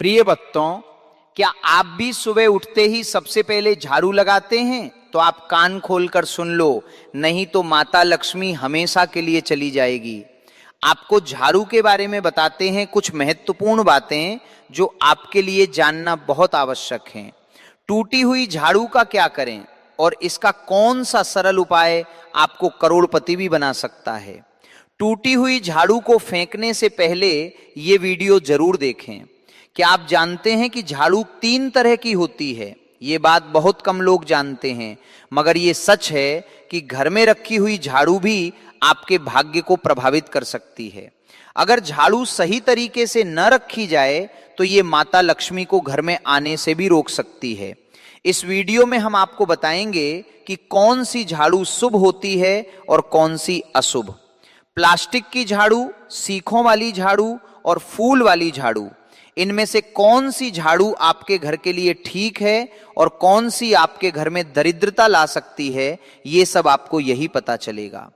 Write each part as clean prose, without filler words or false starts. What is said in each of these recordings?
प्रिय भक्तों, क्या आप भी सुबह उठते ही सबसे पहले झाड़ू लगाते हैं? तो आप कान खोलकर सुन लो, नहीं तो माता लक्ष्मी हमेशा के लिए चली जाएगी। आपको झाड़ू के बारे में बताते हैं कुछ महत्वपूर्ण बातें जो आपके लिए जानना बहुत आवश्यक हैं। टूटी हुई झाड़ू का क्या करें और इसका कौन सा सरल उपाय आपको करोड़पति भी बना सकता है। टूटी हुई झाड़ू को फेंकने से पहले ये वीडियो जरूर देखें। क्या आप जानते हैं कि झाड़ू 3 तरह की होती है? ये बात बहुत कम लोग जानते हैं, मगर ये सच है कि घर में रखी हुई झाड़ू भी आपके भाग्य को प्रभावित कर सकती है। अगर झाड़ू सही तरीके से न रखी जाए तो ये माता लक्ष्मी को घर में आने से भी रोक सकती है। इस वीडियो में हम आपको बताएंगे कि कौन सी झाड़ू शुभ होती है और कौन सी अशुभ। प्लास्टिक की झाड़ू, सीखों वाली झाड़ू और फूल वाली झाड़ू, इनमें से कौन सी झाड़ू आपके घर के लिए ठीक है और कौन सी आपके घर में दरिद्रता ला सकती है, ये सब आपको यही पता चलेगा।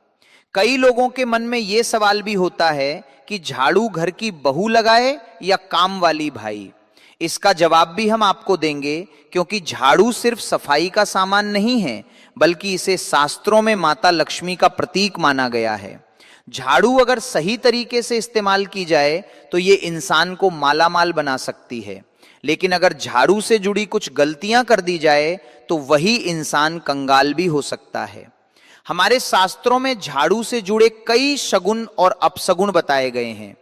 कई लोगों के मन में ये सवाल भी होता है कि झाड़ू घर की बहू लगाए या काम वाली भाई। इसका जवाब भी हम आपको देंगे, क्योंकि झाड़ू सिर्फ सफाई का सामान नहीं है, बल्कि इसे शास्त्रों में माता लक्ष्मी का प्रतीक माना गया है। झाड़ू अगर सही तरीके से इस्तेमाल की जाए तो ये इंसान को मालामाल बना सकती है, लेकिन अगर झाड़ू से जुड़ी कुछ गलतियां कर दी जाए तो वही इंसान कंगाल भी हो सकता है। हमारे शास्त्रों में झाड़ू से जुड़े कई शगुन और अपशगुन बताए गए हैं।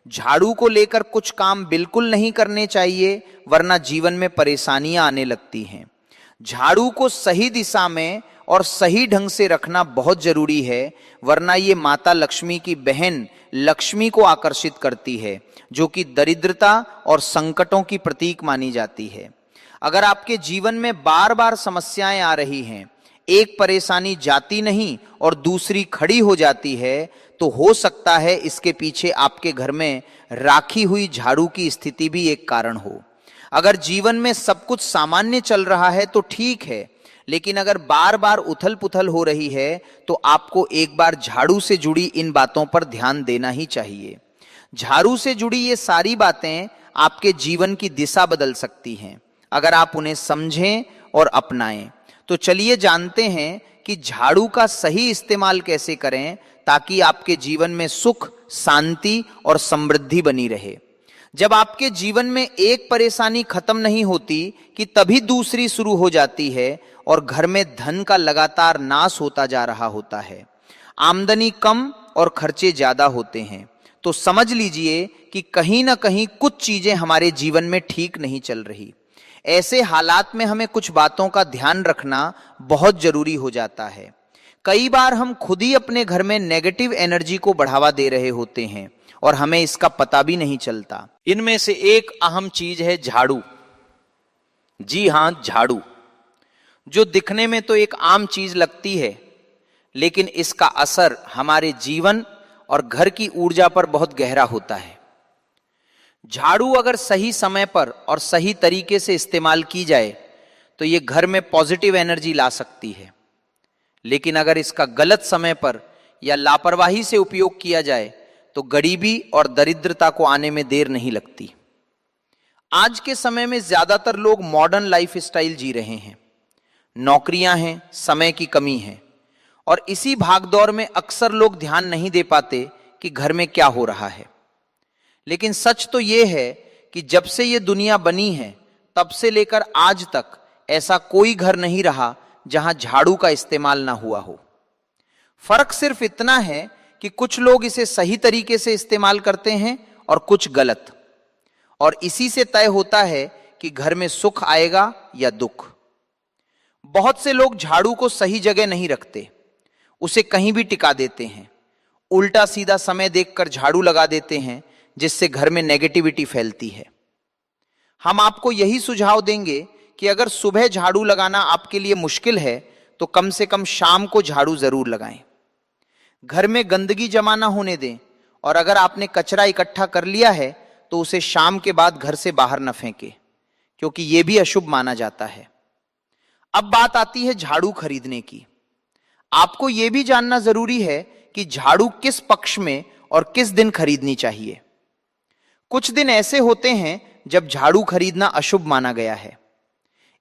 झाड़ू को लेकर कुछ काम बिल्कुल नहीं करने चाहिए, वरना जीवन में परेशानियां आने लगती हैं। झाड़ू को सही दिशा में और सही ढंग से रखना बहुत जरूरी है, वरना ये माता लक्ष्मी की बहन लक्ष्मी को आकर्षित करती है, जो कि दरिद्रता और संकटों की प्रतीक मानी जाती है। अगर आपके जीवन में बार बार समस्याएं आ रही हैं, एक परेशानी जाती नहीं और दूसरी खड़ी हो जाती है, तो हो सकता है इसके पीछे आपके घर में राखी हुई झाड़ू की स्थिति भी एक कारण हो। अगर जीवन में सब कुछ सामान्य चल रहा है तो ठीक है, लेकिन अगर बार बार उथल पुथल हो रही है तो आपको एक बार झाड़ू से जुड़ी इन बातों पर ध्यान देना ही चाहिए। झाड़ू से जुड़ी ये सारी बातें आपके जीवन की दिशा बदल सकती हैं, अगर आप उन्हें समझें और अपनाएं। तो चलिए जानते हैं कि झाड़ू का सही इस्तेमाल कैसे करें, ताकि आपके जीवन में सुख, शांति और समृद्धि बनी रहे। जब आपके जीवन में एक परेशानी खत्म नहीं होती कि तभी दूसरी शुरू हो जाती है और घर में धन का लगातार नाश होता जा रहा होता है। आमदनी कम और खर्चे ज्यादा होते हैं, तो समझ लीजिए कि कहीं ना कहीं कुछ चीजें हमारे जीवन में ठीक नहीं चल रही। ऐसे हालात में हमें कुछ बातों का ध्यान रखना बहुत जरूरी हो जाता है। कई बार हम खुद ही अपने घर में नेगेटिव एनर्जी को बढ़ावा दे रहे होते हैं और हमें इसका पता भी नहीं चलता। इनमें से एक अहम चीज है झाड़ू। जी हां, झाड़ू, जो दिखने में तो एक आम चीज लगती है, लेकिन इसका असर हमारे जीवन और घर की ऊर्जा पर बहुत गहरा होता है। झाड़ू अगर सही समय पर और सही तरीके से इस्तेमाल की जाए तो ये घर में पॉजिटिव एनर्जी ला सकती है, लेकिन अगर इसका गलत समय पर या लापरवाही से उपयोग किया जाए तो गरीबी और दरिद्रता को आने में देर नहीं लगती। आज के समय में ज्यादातर लोग मॉडर्न लाइफ स्टाइल जी रहे हैं। नौकरियां हैं, समय की कमी है, और इसी भागदौड़ में अक्सर लोग ध्यान नहीं दे पाते कि घर में क्या हो रहा है। लेकिन सच तो यह है कि जब से ये दुनिया बनी है तब से लेकर आज तक ऐसा कोई घर नहीं रहा जहां झाड़ू का इस्तेमाल ना हुआ हो। फर्क सिर्फ इतना है कि कुछ लोग इसे सही तरीके से इस्तेमाल करते हैं और कुछ गलत, और इसी से तय होता है कि घर में सुख आएगा या दुख। बहुत से लोग झाड़ू को सही जगह नहीं रखते, उसे कहीं भी टिका देते हैं, उल्टा सीधा समय देखकर झाड़ू लगा देते हैं, जिससे घर में नेगेटिविटी फैलती है। हम आपको यही सुझाव देंगे कि अगर सुबह झाड़ू लगाना आपके लिए मुश्किल है तो कम से कम शाम को झाड़ू जरूर लगाएं। घर में गंदगी जमा ना होने दें, और अगर आपने कचरा इकट्ठा कर लिया है तो उसे शाम के बाद घर से बाहर न फेंकें, क्योंकि यह भी अशुभ माना जाता है। अब बात आती है झाड़ू खरीदने की। आपको यह भी जानना जरूरी है कि झाड़ू किस पक्ष में और किस दिन खरीदनी चाहिए। कुछ दिन ऐसे होते हैं जब झाड़ू खरीदना अशुभ माना गया है।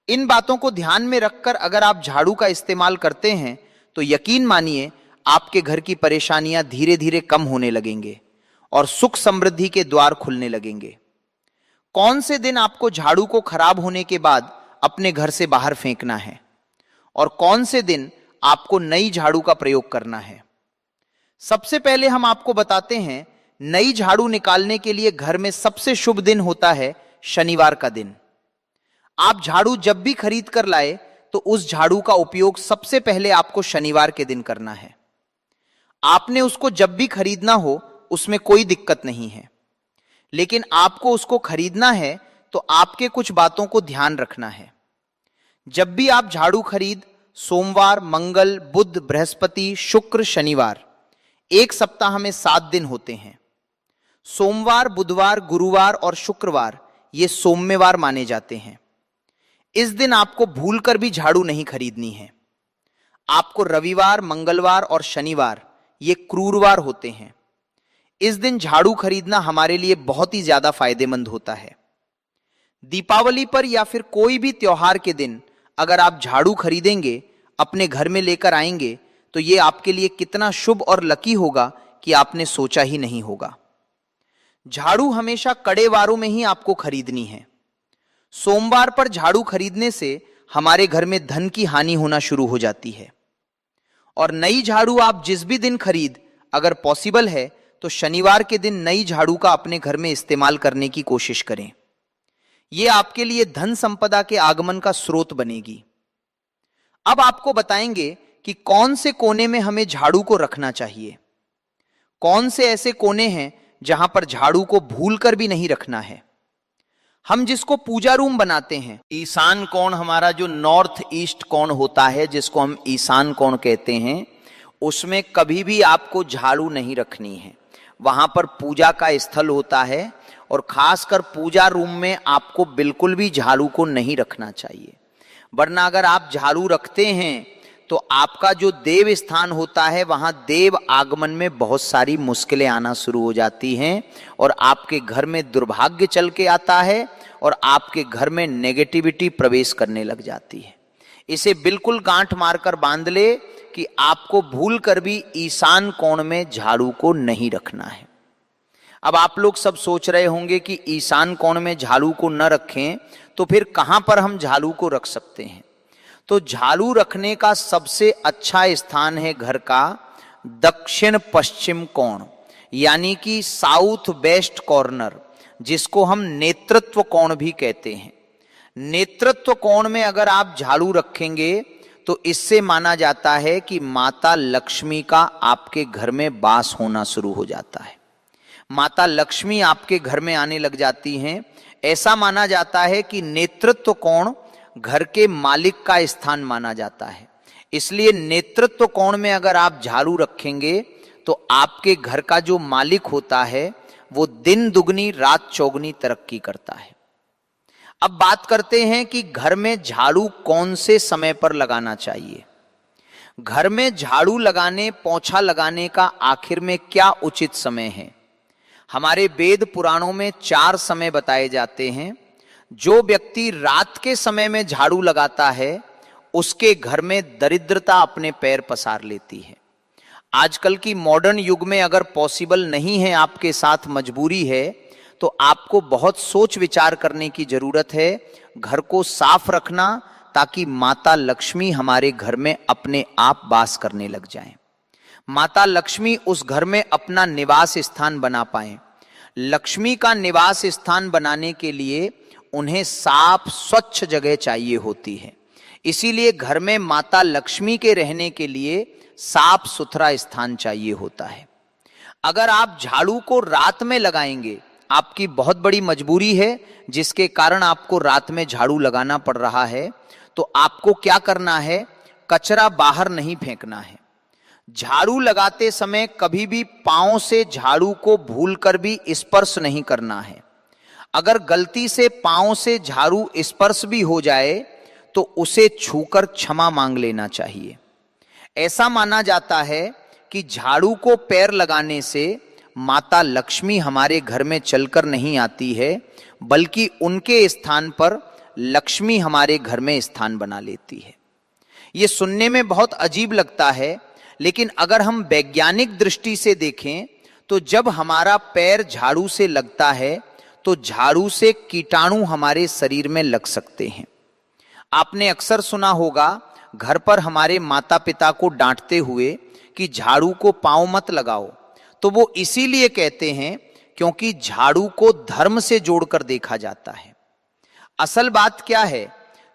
इन बातों को ध्यान में रखकर अगर आप झाड़ू का इस्तेमाल करते हैं तो यकीन मानिए आपके घर की परेशानियां धीरे धीरे कम होने लगेंगे और सुख समृद्धि के द्वार खुलने लगेंगे। कौन से दिन आपको झाड़ू को खराब होने के बाद अपने घर से बाहर फेंकना है और कौन से दिन आपको नई झाड़ू का प्रयोग करना है? सबसे पहले हम आपको बताते हैं, नई झाड़ू निकालने के लिए घर में सबसे शुभ दिन होता है शनिवार का दिन। आप झाड़ू जब भी खरीद कर लाए तो उस झाड़ू का उपयोग सबसे पहले आपको शनिवार के दिन करना है। आपने उसको जब भी खरीदना हो उसमें कोई दिक्कत नहीं है, लेकिन आपको उसको खरीदना है तो आपके कुछ बातों को ध्यान रखना है। जब भी आप झाड़ू खरीद सोमवार, मंगल, बुध, बृहस्पति, शुक्र, शनिवार, एक सप्ताह में 7 दिन होते हैं। सोमवार, बुधवार, गुरुवार और शुक्रवार ये सोमवार माने जाते हैं। इस दिन आपको भूलकर भी झाड़ू नहीं खरीदनी है। आपको रविवार, मंगलवार और शनिवार ये क्रूरवार होते हैं। इस दिन झाड़ू खरीदना हमारे लिए बहुत ही ज्यादा फायदेमंद होता है। दीपावली पर या फिर कोई भी त्योहार के दिन अगर आप झाड़ू खरीदेंगे, अपने घर में लेकर आएंगे, तो ये आपके लिए कितना शुभ और लकी होगा कि आपने सोचा ही नहीं होगा। झाड़ू हमेशा कड़े वारों में ही आपको खरीदनी है। सोमवार पर झाड़ू खरीदने से हमारे घर में धन की हानि होना शुरू हो जाती है। और नई झाड़ू आप जिस भी दिन खरीद, अगर पॉसिबल है तो शनिवार के दिन नई झाड़ू का अपने घर में इस्तेमाल करने की कोशिश करें। यह आपके लिए धन संपदा के आगमन का स्रोत बनेगी। अब आपको बताएंगे कि कौन से कोने में हमें झाड़ू को रखना चाहिए। कौन से ऐसे कोने हैं जहां पर झाड़ू को भूलकर भी नहीं रखना है। हम जिसको पूजा रूम बनाते हैं, ईशान कोण हमारा जो नॉर्थ ईस्ट कोण होता है, जिसको हम ईशान कोण कहते हैं, उसमें कभी भी आपको झाड़ू नहीं रखनी है। वहां पर पूजा का स्थल होता है और खासकर पूजा रूम में आपको बिल्कुल भी झाड़ू को नहीं रखना चाहिए। वरना अगर आप झाड़ू रखते हैं तो आपका जो देव स्थान होता है वहां देव आगमन में बहुत सारी मुश्किलें आना शुरू हो जाती हैं और आपके घर में दुर्भाग्य चल के आता है और आपके घर में नेगेटिविटी प्रवेश करने लग जाती है। इसे बिल्कुल गांठ मारकर बांध ले कि आपको भूल कर भी ईशान कोण में झाड़ू को नहीं रखना है। अब आप लोग सब सोच रहे होंगे कि ईशान कोण में झाड़ू को न रखें तो फिर कहां पर हम झाड़ू को रख सकते हैं? तो झाड़ू रखने का सबसे अच्छा स्थान है घर का दक्षिण पश्चिम कोण, यानी कि साउथ वेस्ट कॉर्नर, जिसको हम नेतृत्व कोण भी कहते हैं। नेतृत्व कोण में अगर आप झाड़ू रखेंगे तो इससे माना जाता है कि माता लक्ष्मी का आपके घर में वास होना शुरू हो जाता है। माता लक्ष्मी आपके घर में आने लग जाती हैं। ऐसा माना जाता है कि नेतृत्व कोण घर के मालिक का स्थान माना जाता है। इसलिए नेतृत्व कोण में अगर आप झाड़ू रखेंगे तो आपके घर का जो मालिक होता है वो दिन दुगनी रात चौगनी तरक्की करता है। अब बात करते हैं कि घर में झाड़ू कौन से समय पर लगाना चाहिए। घर में झाड़ू लगाने, पोंछा लगाने का आखिर में क्या उचित समय है? हमारे वेद पुराणों में 4 समय बताए जाते हैं। जो व्यक्ति रात के समय में झाड़ू लगाता है उसके घर में दरिद्रता अपने पैर पसार लेती है। आजकल की मॉडर्न युग में अगर पॉसिबल नहीं है, आपके साथ मजबूरी है, तो आपको बहुत सोच विचार करने की जरूरत है। घर को साफ रखना ताकि माता लक्ष्मी हमारे घर में अपने आप वास करने लग जाएं। माता लक्ष्मी उस घर में अपना निवास स्थान बना पाए। लक्ष्मी का निवास स्थान बनाने के लिए उन्हें साफ स्वच्छ जगह चाहिए होती है। इसीलिए घर में माता लक्ष्मी के रहने के लिए साफ सुथरा स्थान चाहिए होता है। अगर आप झाड़ू को रात में लगाएंगे, आपकी बहुत बड़ी मजबूरी है जिसके कारण आपको रात में झाड़ू लगाना पड़ रहा है, तो आपको क्या करना है? कचरा बाहर नहीं फेंकना है। झाड़ू लगाते समय कभी भी पांव से झाड़ू को भूलकर भी स्पर्श नहीं करना है। अगर गलती से पांव से झाड़ू स्पर्श भी हो जाए तो उसे छूकर क्षमा मांग लेना चाहिए। ऐसा माना जाता है कि झाड़ू को पैर लगाने से माता लक्ष्मी हमारे घर में चलकर नहीं आती है, बल्कि उनके स्थान पर लक्ष्मी हमारे घर में स्थान बना लेती है। ये सुनने में बहुत अजीब लगता है, लेकिन अगर हम वैज्ञानिक दृष्टि से देखें तो जब हमारा पैर झाड़ू से लगता है तो झाड़ू से कीटाणु हमारे शरीर में लग सकते हैं। आपने अक्सर सुना होगा घर पर हमारे माता पिता को डांटते हुए कि झाड़ू को पांव मत लगाओ, तो वो इसीलिए कहते हैं क्योंकि झाड़ू को धर्म से जोड़कर देखा जाता है। असल बात क्या है,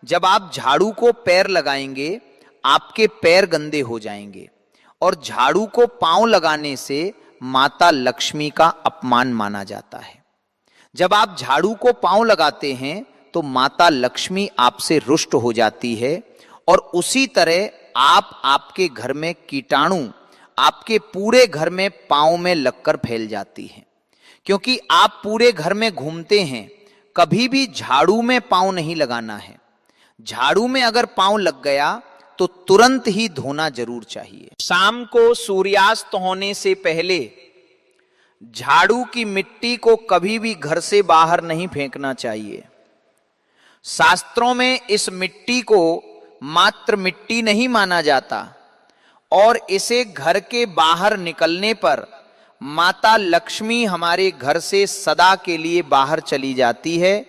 जब आप झाड़ू को पैर लगाएंगे आपके पैर गंदे हो जाएंगे, और झाड़ू को पांव लगाने से माता लक्ष्मी का अपमान माना जाता है। जब आप झाड़ू को पांव लगाते हैं तो माता लक्ष्मी आपसे रुष्ट हो जाती है, और उसी तरह आपके घर में कीटाणु आपके पूरे घर में पांव में लगकर फैल जाती है। क्योंकि आप पूरे घर में घूमते हैं, कभी भी झाड़ू में पांव नहीं लगाना है। झाड़ू में अगर पांव लग गया तो तुरंत ही धोना जरूर चाहिए। शाम को सूर्यास्त होने से पहले झाड़ू की मिट्टी को कभी भी घर से बाहर नहीं फेंकना चाहिए। शास्त्रों में इस मिट्टी को मात्र मिट्टी नहीं माना जाता, और इसे घर के बाहर निकलने पर माता लक्ष्मी हमारे घर से सदा के लिए बाहर चली जाती है,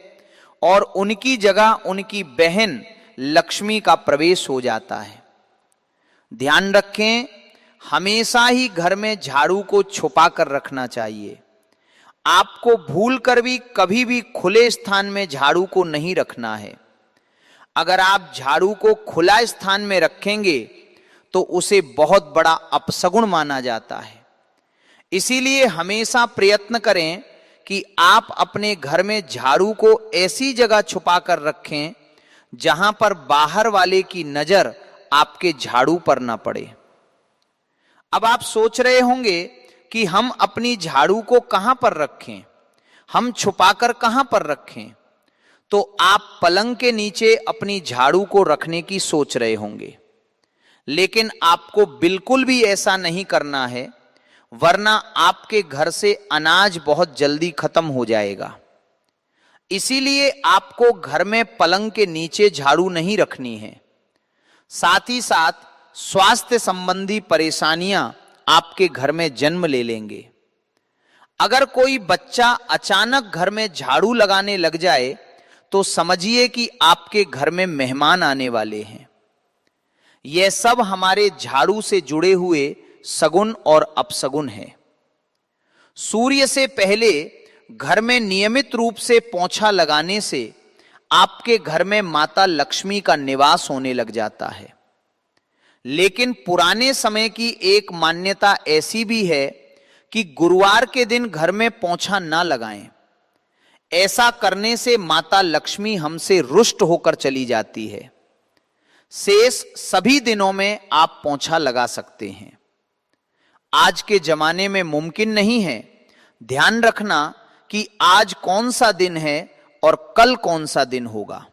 और उनकी जगह उनकी बहन लक्ष्मी का प्रवेश हो जाता है। ध्यान रखें, हमेशा ही घर में झाड़ू को छुपा कर रखना चाहिए। आपको भूल कर भी कभी भी खुले स्थान में झाड़ू को नहीं रखना है। अगर आप झाड़ू को खुला स्थान में रखेंगे तो उसे बहुत बड़ा अपशगुन माना जाता है। इसीलिए हमेशा प्रयत्न करें कि आप अपने घर में झाड़ू को ऐसी जगह छुपा कर रखें जहां पर बाहर वाले की नजर आपके झाड़ू पर ना पड़े। अब आप सोच रहे होंगे कि हम अपनी झाड़ू को कहां पर रखें, हम छुपाकर कहां पर रखें। तो आप पलंग के नीचे अपनी झाड़ू को रखने की सोच रहे होंगे, लेकिन आपको बिल्कुल भी ऐसा नहीं करना है, वरना आपके घर से अनाज बहुत जल्दी खत्म हो जाएगा। इसीलिए आपको घर में पलंग के नीचे झाड़ू नहीं रखनी है। साथ ही साथ स्वास्थ्य संबंधी परेशानियां आपके घर में जन्म ले लेंगे। अगर कोई बच्चा अचानक घर में झाड़ू लगाने लग जाए तो समझिए कि आपके घर में मेहमान आने वाले हैं। यह सब हमारे झाड़ू से जुड़े हुए सगुन और अपसगुन है। सूर्य से पहले घर में नियमित रूप से पोंछा लगाने से आपके घर में माता लक्ष्मी का निवास होने लग जाता है। लेकिन पुराने समय की एक मान्यता ऐसी भी है कि गुरुवार के दिन घर में पोंछा ना लगाएं। ऐसा करने से माता लक्ष्मी हमसे रुष्ट होकर चली जाती है। शेष सभी दिनों में आप पोंछा लगा सकते हैं। आज के जमाने में मुमकिन नहीं है। ध्यान रखना कि आज कौन सा दिन है और कल कौन सा दिन होगा।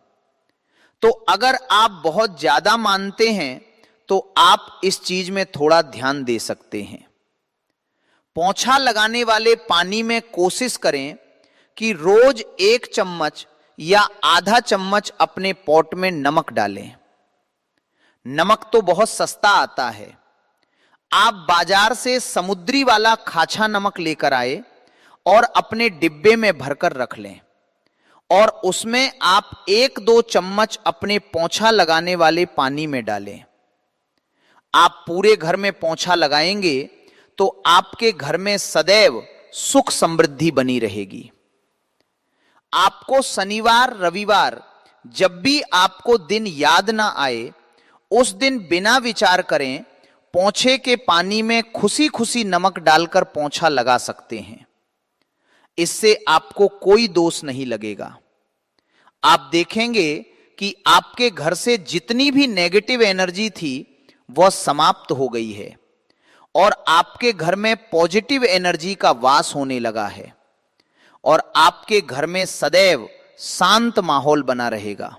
तो अगर आप बहुत ज्यादा मानते हैं तो आप इस चीज में थोड़ा ध्यान दे सकते हैं। पोंछा लगाने वाले पानी में कोशिश करें कि रोज 1 चम्मच या आधा चम्मच अपने पॉट में नमक डालें। नमक तो बहुत सस्ता आता है। आप बाजार से समुद्री वाला खाछा नमक लेकर आए और अपने डिब्बे में भरकर रख लें, और उसमें आप 1-2 चम्मच अपने पोंछा लगाने वाले पानी में डालें। आप पूरे घर में पोंछा लगाएंगे तो आपके घर में सदैव सुख समृद्धि बनी रहेगी। आपको शनिवार रविवार जब भी आपको दिन याद ना आए, उस दिन बिना विचार करें पोंछे के पानी में खुशी खुशी नमक डालकर पोंछा लगा सकते हैं। इससे आपको कोई दोष नहीं लगेगा। आप देखेंगे कि आपके घर से जितनी भी नेगेटिव एनर्जी थी वह समाप्त हो गई है, और आपके घर में पॉजिटिव एनर्जी का वास होने लगा है, और आपके घर में सदैव शांत माहौल बना रहेगा।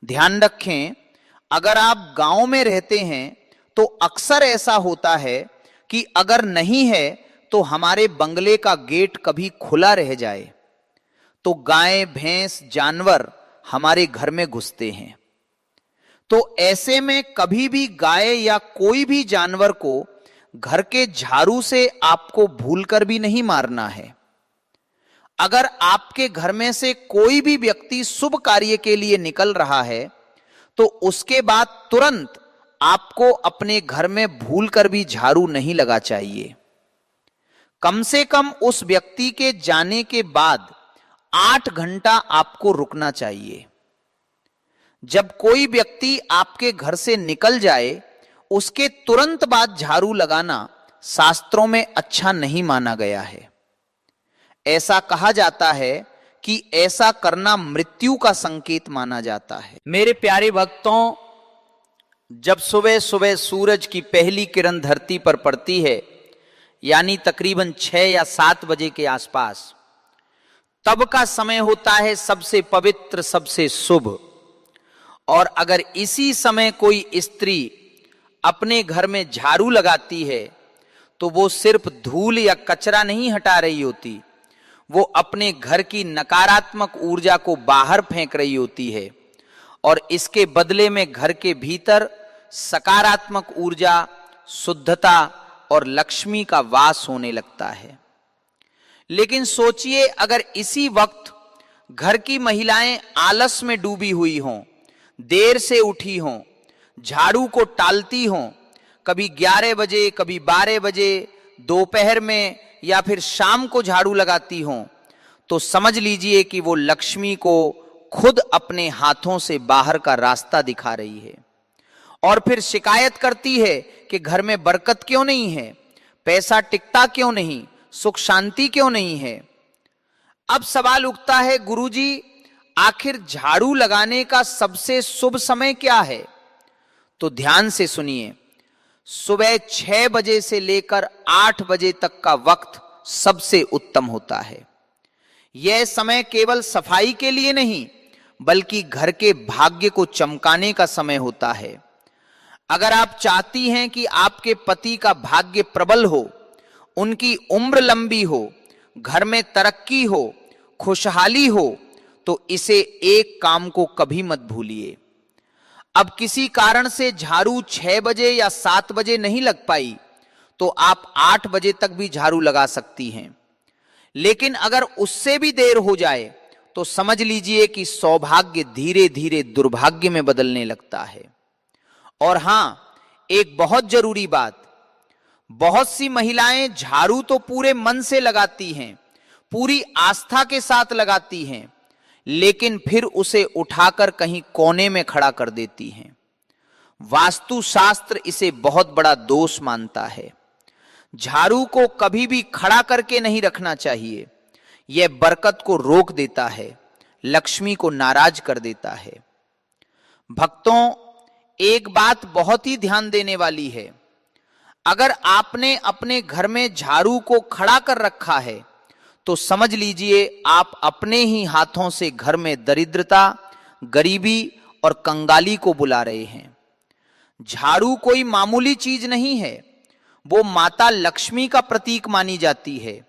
ध्यान रखें, अगर आप गांव में रहते हैं तो अक्सर ऐसा होता है कि अगर नहीं है तो हमारे बंगले का गेट कभी खुला रह जाए तो गाय भैंस जानवर हमारे घर में घुसते हैं। तो ऐसे में कभी भी गाय या कोई भी जानवर को घर के झाड़ू से आपको भूलकर भी नहीं मारना है। अगर आपके घर में से कोई भी व्यक्ति शुभ कार्य के लिए निकल रहा है तो उसके बाद तुरंत आपको अपने घर में भूलकर भी झाड़ू नहीं लगा चाहिए। कम से कम उस व्यक्ति के जाने के बाद 8 घंटा आपको रुकना चाहिए। जब कोई व्यक्ति आपके घर से निकल जाए उसके तुरंत बाद झाड़ू लगाना शास्त्रों में अच्छा नहीं माना गया है। ऐसा कहा जाता है कि ऐसा करना मृत्यु का संकेत माना जाता है। मेरे प्यारे भक्तों, जब सुबह सुबह सूरज की पहली किरण धरती पर पड़ती है, यानी तकरीबन 6 या 7 बजे के आसपास, तब का समय होता है सबसे पवित्र, सबसे शुभ। और अगर इसी समय कोई स्त्री अपने घर में झाड़ू लगाती है तो वो सिर्फ धूल या कचरा नहीं हटा रही होती, वो अपने घर की नकारात्मक ऊर्जा को बाहर फेंक रही होती है और इसके बदले में घर के भीतर सकारात्मक ऊर्जा, शुद्धता और लक्ष्मी का वास होने लगता है। लेकिन सोचिए, अगर इसी वक्त घर की महिलाएं आलस में डूबी हुई हों, देर से उठी हों, झाड़ू को टालती हों, कभी 11 बजे, कभी 12 बजे, दोपहर में या फिर शाम को झाड़ू लगाती हों, तो समझ लीजिए कि वो लक्ष्मी को खुद अपने हाथों से बाहर का रास्ता दिखा रही है। और फिर शिकायत करती है कि घर में बरकत क्यों नहीं है, पैसा टिकता क्यों नहीं, सुख शांति क्यों नहीं है। अब सवाल उठता है, गुरुजी आखिर झाड़ू लगाने का सबसे शुभ समय क्या है? तो ध्यान से सुनिए, सुबह 6 बजे से लेकर 8 बजे तक का वक्त सबसे उत्तम होता है। यह समय केवल सफाई के लिए नहीं बल्कि घर के भाग्य को चमकाने का समय होता है। अगर आप चाहती हैं कि आपके पति का भाग्य प्रबल हो, उनकी उम्र लंबी हो, घर में तरक्की हो, खुशहाली हो, तो इसे एक काम को कभी मत भूलिए। अब किसी कारण से झाड़ू 6 बजे या 7 बजे नहीं लग पाई तो आप 8 बजे तक भी झाड़ू लगा सकती हैं। लेकिन अगर उससे भी देर हो जाए तो समझ लीजिए कि सौभाग्य धीरे धीरे दुर्भाग्य में बदलने लगता है। और हां, एक बहुत जरूरी बात, बहुत सी महिलाएं झाड़ू तो पूरे मन से लगाती हैं, पूरी आस्था के साथ लगाती हैं, लेकिन फिर उसे उठाकर कहीं कोने में खड़ा कर देती हैं। वास्तुशास्त्र इसे बहुत बड़ा दोष मानता है। झाड़ू को कभी भी खड़ा करके नहीं रखना चाहिए, यह बरकत को रोक देता है, लक्ष्मी को नाराज कर देता है। भक्तों, एक बात बहुत ही ध्यान देने वाली है, अगर आपने अपने घर में झाड़ू को खड़ा कर रखा है तो समझ लीजिए आप अपने ही हाथों से घर में दरिद्रता, गरीबी और कंगाली को बुला रहे हैं। झाड़ू कोई मामूली चीज नहीं है, वो माता लक्ष्मी का प्रतीक मानी जाती है।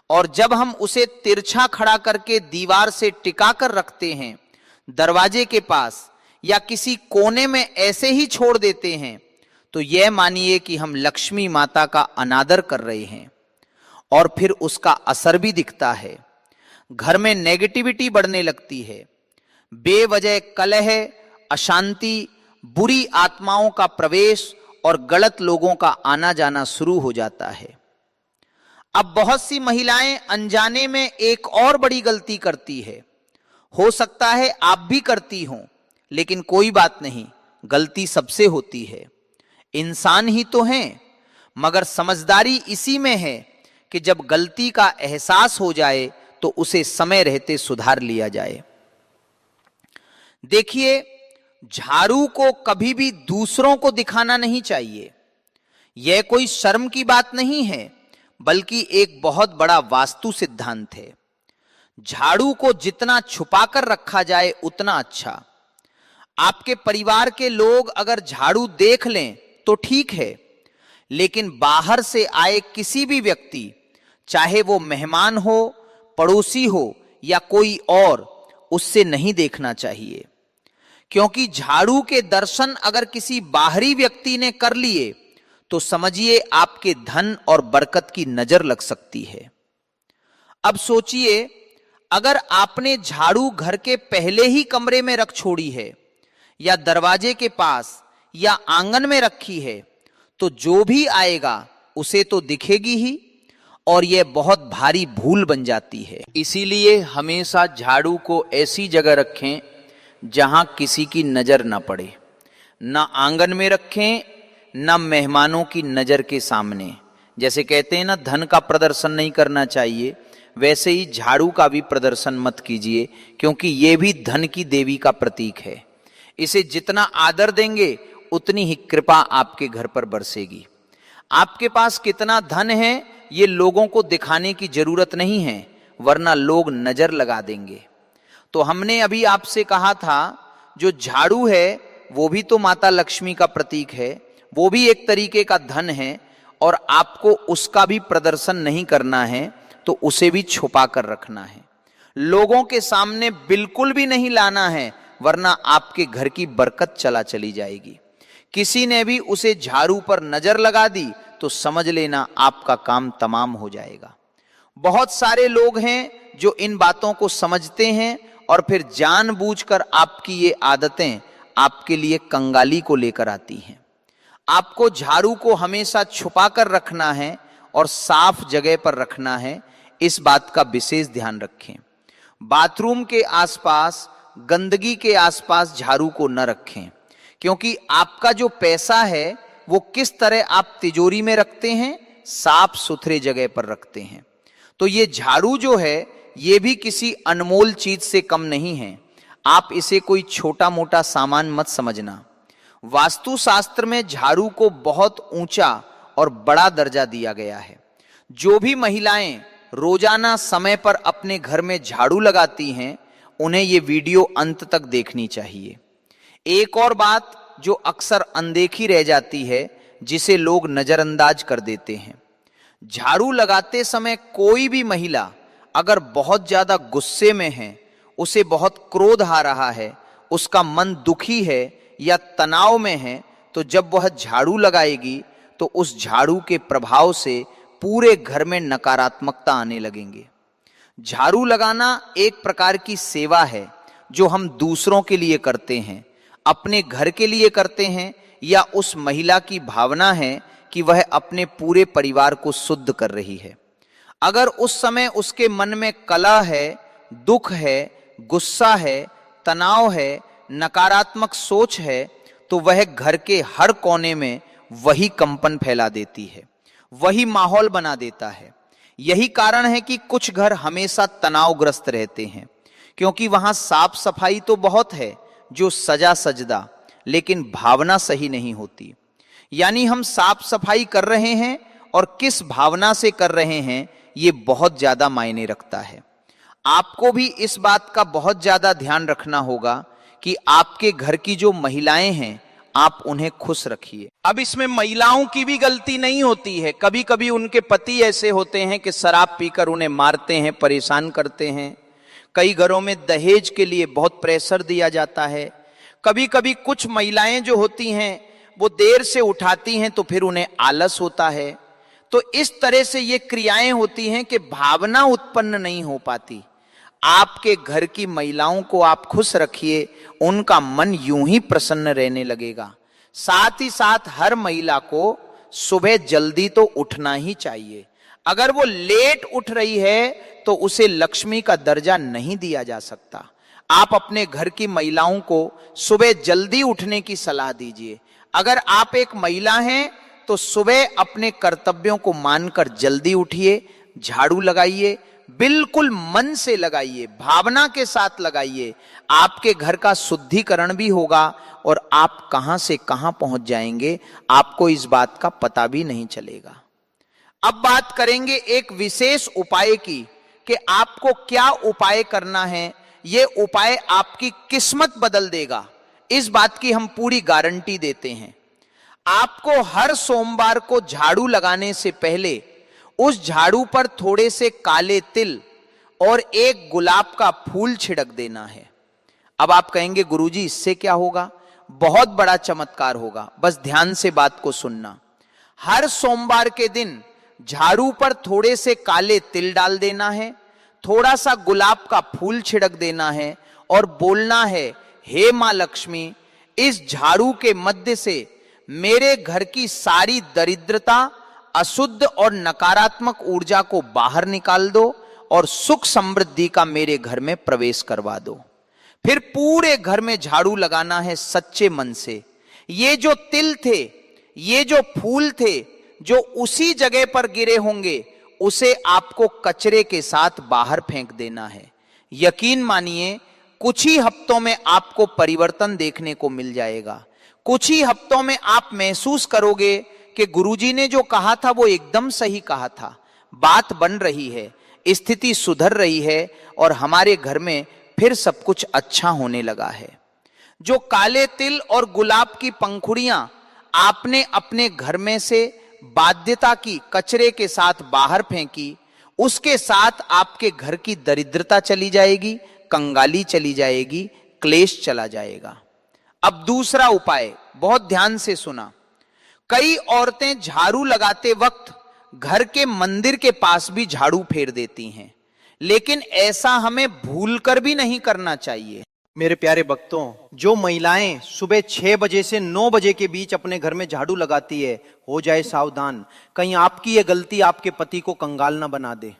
और जब हम उसे तिरछा खड़ा करके दीवार से टिका कर रखते हैं, दरवाजे के पास या किसी कोने में ऐसे ही छोड़ देते हैं, तो यह मानिए कि हम लक्ष्मी माता का अनादर कर रहे हैं और फिर उसका असर भी दिखता है। घर में नेगेटिविटी बढ़ने लगती है, बेवजह कलह, अशांति, बुरी आत्माओं का प्रवेश और गलत लोगों का आना जाना शुरू हो जाता है। अब बहुत सी महिलाएं अनजाने में एक और बड़ी गलती करती है। हो सकता है आप भी करती हों, लेकिन कोई बात नहीं, गलती सबसे होती है, इंसान ही तो हैं। मगर समझदारी इसी में है कि जब गलती का एहसास हो जाए तो उसे समय रहते सुधार लिया जाए। देखिए, झाड़ू को कभी भी दूसरों को दिखाना नहीं चाहिए। यह कोई शर्म की बात नहीं है, बल्कि एक बहुत बड़ा वास्तु सिद्धांत है। झाड़ू को जितना छुपाकर रखा जाए उतना अच्छा। आपके परिवार के लोग अगर झाड़ू देख लें तो ठीक है, लेकिन बाहर से आए किसी भी व्यक्ति चाहे वो मेहमान हो, पड़ोसी हो या कोई और, उससे नहीं देखना चाहिए। क्योंकि झाड़ू के दर्शन अगर किसी बाहरी व्यक्ति ने कर लिए तो समझिए आपके धन और बरकत की नजर लग सकती है। अब सोचिए, अगर आपने झाड़ू घर के पहले ही कमरे में रख छोड़ी है या दरवाजे के पास या आंगन में रखी है, तो जो भी आएगा उसे तो दिखेगी ही, और यह बहुत भारी भूल बन जाती है। इसीलिए हमेशा झाड़ू को ऐसी जगह रखें जहां किसी की नजर ना पड़े। ना आंगन में रखें, ना मेहमानों की नजर के सामने। जैसे कहते हैं ना, धन का प्रदर्शन नहीं करना चाहिए, वैसे ही झाड़ू का भी प्रदर्शन मत कीजिए, क्योंकि यह भी धन की देवी का प्रतीक है। इसे जितना आदर देंगे उतनी ही कृपा आपके घर पर बरसेगी। आपके पास कितना धन है ये लोगों को दिखाने की जरूरत नहीं है, वरना लोग नजर लगा देंगे। तो हमने अभी आपसे कहा था, जो झाड़ू है वो भी तो माता लक्ष्मी का प्रतीक है, वो भी एक तरीके का धन है, और आपको उसका भी प्रदर्शन नहीं करना है, तो उसे भी छुपा कर रखना है। लोगों के सामने बिल्कुल भी नहीं लाना है, वरना आपके घर की बरकत चली जाएगी। किसी ने भी उसे झाड़ू पर नजर लगा दी तो समझ लेना आपका काम तमाम हो जाएगा। बहुत सारे लोग हैं जो इन बातों को समझते हैं और फिर जानबूझकर आपकी ये आदतें आपके लिए कंगाली को लेकर आती हैं। आपको झाड़ू को हमेशा छुपा कर रखना है और साफ जगह पर रखना है, इस बात का विशेष ध्यान रखें। बाथरूम के आसपास, गंदगी के आसपास झाड़ू को न रखें, क्योंकि आपका जो पैसा है वो किस तरह आप तिजोरी में रखते हैं, साफ सुथरे जगह पर रखते हैं। तो ये झाड़ू जो है ये भी किसी अनमोल चीज से कम नहीं है। आप इसे कोई छोटा मोटा सामान मत समझना। वास्तुशास्त्र में झाड़ू को बहुत ऊंचा और बड़ा दर्जा दिया गया है। जो भी महिलाएं रोजाना समय पर अपने घर में झाड़ू लगाती हैं, उन्हें ये वीडियो अंत तक देखनी चाहिए। एक और बात जो अक्सर अनदेखी रह जाती है, जिसे लोग नजरअंदाज कर देते हैं, झाड़ू लगाते समय कोई भी महिला अगर बहुत ज्यादा गुस्से में है, उसे बहुत क्रोध आ रहा है, उसका मन दुखी है या तनाव में है, तो जब वह झाड़ू लगाएगी तो उस झाड़ू के प्रभाव से पूरे घर में नकारात्मकता आने लगेंगे। झाड़ू लगाना एक प्रकार की सेवा है जो हम दूसरों के लिए करते हैं, अपने घर के लिए करते हैं, या उस महिला की भावना है कि वह अपने पूरे परिवार को शुद्ध कर रही है। अगर उस समय उसके मन में कलह है, दुख है, गुस्सा है, तनाव है, नकारात्मक सोच है, तो वह घर के हर कोने में वही कंपन फैला देती है, वही माहौल बना देता है। यही कारण है कि कुछ घर हमेशा तनावग्रस्त रहते हैं, क्योंकि वहां साफ सफाई तो बहुत है, जो सजा सजदा, लेकिन भावना सही नहीं होती। यानी हम साफ सफाई कर रहे हैं और किस भावना से कर रहे हैं, ये बहुत ज्यादा मायने रखता है। आपको भी इस बात का बहुत ज्यादा ध्यान रखना होगा कि आपके घर की जो महिलाएं हैं, आप उन्हें खुश रखिए। अब इसमें महिलाओं की भी गलती नहीं होती है। कभी कभी उनके पति ऐसे होते हैं कि शराब पीकर उन्हें मारते हैं, परेशान करते हैं। कई घरों में दहेज के लिए बहुत प्रेशर दिया जाता है। कभी कभी कुछ महिलाएं जो होती हैं वो देर से उठाती हैं तो फिर उन्हें आलस होता है। तो इस तरह से ये क्रियाएं होती हैं कि भावना उत्पन्न नहीं हो पाती। आपके घर की महिलाओं को आप खुश रखिए, उनका मन यूं ही प्रसन्न रहने लगेगा। साथ ही साथ हर महिला को सुबह जल्दी तो उठना ही चाहिए। अगर वो लेट उठ रही है तो उसे लक्ष्मी का दर्जा नहीं दिया जा सकता। आप अपने घर की महिलाओं को सुबह जल्दी उठने की सलाह दीजिए। अगर आप एक महिला हैं तो सुबह अपने कर्तव्यों को मानकर जल्दी उठिए, झाड़ू लगाइए, बिल्कुल मन से लगाइए, भावना के साथ लगाइए। आपके घर का शुद्धिकरण भी होगा और आप कहां से कहां पहुंच जाएंगे, आपको इस बात का पता भी नहीं चलेगा। अब बात करेंगे एक विशेष उपाय की कि आपको क्या उपाय करना है। यह उपाय आपकी किस्मत बदल देगा, इस बात की हम पूरी गारंटी देते हैं। आपको हर सोमवार को झाड़ू लगाने से पहले उस झाड़ू पर थोड़े से काले तिल और एक गुलाब का फूल छिड़क देना है। अब आप कहेंगे गुरुजी इससे क्या होगा? बहुत बड़ा चमत्कार होगा, बस ध्यान से बात को सुनना। हर सोमवार के दिन झाड़ू पर थोड़े से काले तिल डाल देना है, थोड़ा सा गुलाब का फूल छिड़क देना है और बोलना है, हे मां लक्ष्मी, इस झाड़ू के मध्य से मेरे घर की सारी दरिद्रता, अशुद्ध और नकारात्मक ऊर्जा को बाहर निकाल दो और सुख समृद्धि का मेरे घर में प्रवेश करवा दो। फिर पूरे घर में झाड़ू लगाना है सच्चे मन से। ये जो तिल थे, ये जो फूल थे, जो उसी जगह पर गिरे होंगे, उसे आपको कचरे के साथ बाहर फेंक देना है। यकीन मानिए कुछ ही हफ्तों में आपको परिवर्तन देखने को मिल जाएगा। कुछ ही हफ्तों में आप महसूस करोगे कि गुरुजी ने जो कहा था वो एकदम सही कहा था। बात बन रही है, स्थिति सुधर रही है और हमारे घर में फिर सब कुछ अच्छा होने लगा है। जो काले तिल और गुलाब की पंखुड़ियां आपने अपने घर में से बाध्यता की कचरे के साथ बाहर फेंकी, उसके साथ आपके घर की दरिद्रता चली जाएगी, कंगाली चली जाएगी, क्लेश चला जाएगा। अब दूसरा उपाय, बहुत ध्यान से सुना। कई औरतें झाड़ू लगाते वक्त घर के मंदिर के पास भी झाड़ू फेर देती हैं, लेकिन ऐसा हमें भूलकर भी नहीं करना चाहिए। मेरे प्यारे भक्तों, जो महिलाएं सुबह 6 बजे से 9 बजे के बीच अपने घर में झाड़ू लगाती है, हो जाए सावधान, कहीं आपकी यह गलती आपके पति को कंगाल ना बना दे।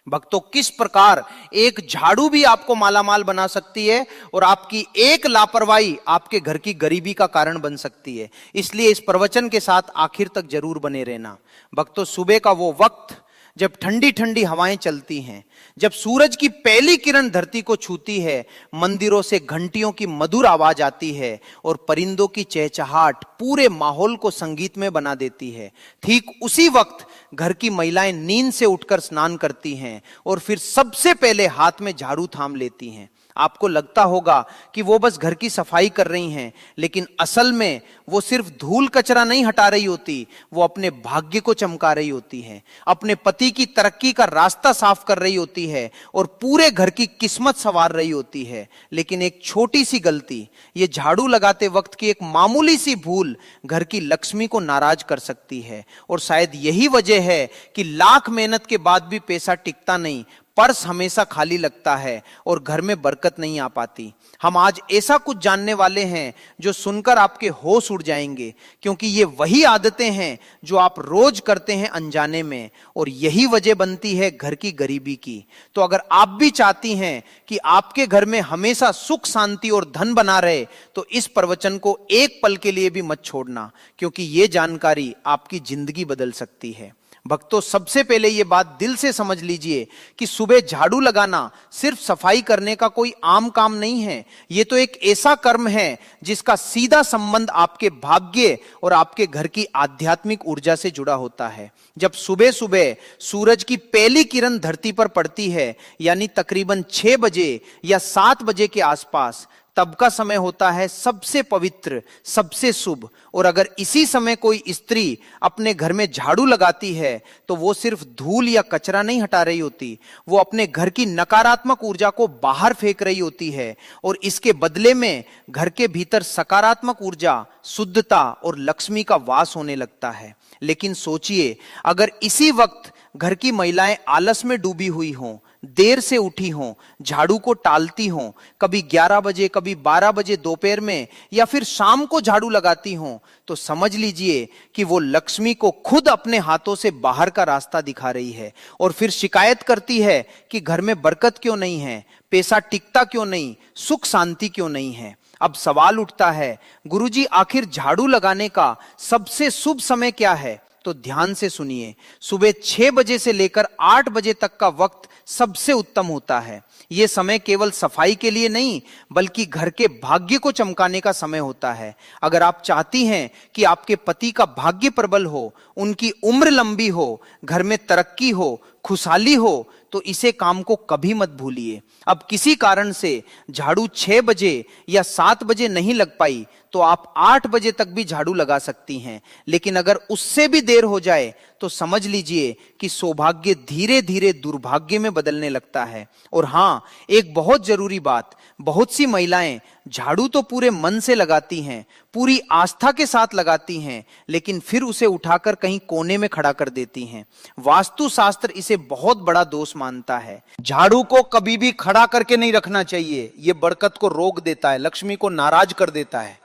भक्तों, किस प्रकार एक झाड़ू भी आपको मालामाल बना सकती है और आपकी एक लापरवाही आपके घर की गरीबी का कारण बन सकती है। इसलिए इस प्रवचन के साथ आखिर तक जरूर बने रहना। भक्तों, सुबह का वो वक्त जब ठंडी ठंडी हवाएं चलती हैं, जब सूरज की पहली किरण धरती को छूती है, मंदिरों से घंटियों की मधुर आवाज आती है और परिंदों की चहचहाट पूरे माहौल को संगीतमय बना देती है। ठीक उसी वक्त घर की महिलाएं नींद से उठकर स्नान करती हैं और फिर सबसे पहले हाथ में झाड़ू थाम लेती हैं। आपको लगता होगा कि वो बस घर की सफाई कर रही हैं, लेकिन असल में वो सिर्फ धूल कचरा नहीं हटा रही होती, वो अपने भाग्य को चमका रही होती है, अपने पति की तरक्की का रास्ता साफ कर रही होती है और पूरे घर की किस्मत संवार रही होती है। लेकिन एक छोटी सी गलती, ये झाड़ू लगाते वक्त की एक मामूली सी भूल घर की लक्ष्मी को नाराज कर सकती है। और शायद यही वजह है कि लाख मेहनत के बाद भी पैसा टिकता नहीं, पर्स हमेशा खाली लगता है और घर में बरकत नहीं आ पाती। हम आज ऐसा कुछ जानने वाले हैं जो सुनकर आपके होश उड़ जाएंगे, क्योंकि ये वही आदतें हैं जो आप रोज करते हैं अनजाने में, और यही वजह बनती है घर की गरीबी की। तो अगर आप भी चाहती हैं कि आपके घर में हमेशा सुख शांति और धन बना रहे, तो इस प्रवचन को एक पल के लिए भी मत छोड़ना, क्योंकि ये जानकारी आपकी जिंदगी बदल सकती है। भक्तों, सबसे पहले ये बात दिल से समझ लीजिए कि सुबह झाड़ू लगाना सिर्फ सफाई करने का कोई आम काम नहीं है। ये तो एक ऐसा कर्म है जिसका सीधा संबंध आपके भाग्य और आपके घर की आध्यात्मिक ऊर्जा से जुड़ा होता है। जब सुबह सुबह सूरज की पहली किरण धरती पर पड़ती है, यानी तकरीबन 6 बजे या 7 बजे के आसपास, तब का समय होता है सबसे पवित्र, सबसे शुभ। और अगर इसी समय कोई स्त्री अपने घर में झाड़ू लगाती है, तो वो सिर्फ धूल या कचरा नहीं हटा रही होती, वो अपने घर की नकारात्मक ऊर्जा को बाहर फेंक रही होती है और इसके बदले में घर के भीतर सकारात्मक ऊर्जा, शुद्धता और लक्ष्मी का वास होने लगता है। लेकिन सोचिए, अगर इसी वक्त घर की महिलाएं आलस में डूबी हुई हों, देर से उठी हों, झाड़ू को टालती हों, कभी 11 बजे, कभी 12 बजे दोपहर में या फिर शाम को झाड़ू लगाती हों, तो समझ लीजिए कि वो लक्ष्मी को खुद अपने हाथों से बाहर का रास्ता दिखा रही है और फिर शिकायत करती है कि घर में बरकत क्यों नहीं है, पैसा टिकता क्यों नहीं, सुख शांति क्यों नहीं है। अब सवाल उठता है, गुरुजी आखिर झाड़ू लगाने का सबसे शुभ समय क्या है? तो ध्यान से सुनिए, सुबह 6 बजे से लेकर 8 बजे तक का वक्त सबसे उत्तम होता है। यह समय केवल सफाई के लिए नहीं, बल्कि घर के भाग्य को चमकाने का समय होता है। अगर आप चाहती हैं कि आपके पति का भाग्य प्रबल हो, उनकी उम्र लंबी हो, घर में तरक्की हो, खुशहाली हो, तो इसे काम को कभी मत भूलिए। अब किसी कारण से झाड़ू 6 बजे या 7 बजे नहीं लग पाई, तो आप 8 बजे तक भी झाड़ू लगा सकती हैं। लेकिन अगर उससे भी देर हो जाए तो समझ लीजिए कि सौभाग्य धीरे धीरे दुर्भाग्य में बदलने लगता है। और हाँ, एक बहुत जरूरी बात, बहुत सी महिलाएं झाड़ू तो पूरे मन से लगाती हैं, पूरी आस्था के साथ लगाती हैं, लेकिन फिर उसे उठाकर कहीं कोने में खड़ा कर देती हैं। वास्तु शास्त्र इसे बहुत बड़ा दोष मानता है। झाड़ू को कभी भी खड़ा करके नहीं रखना चाहिए, यह बरकत को रोक देता है, लक्ष्मी को नाराज कर देता है।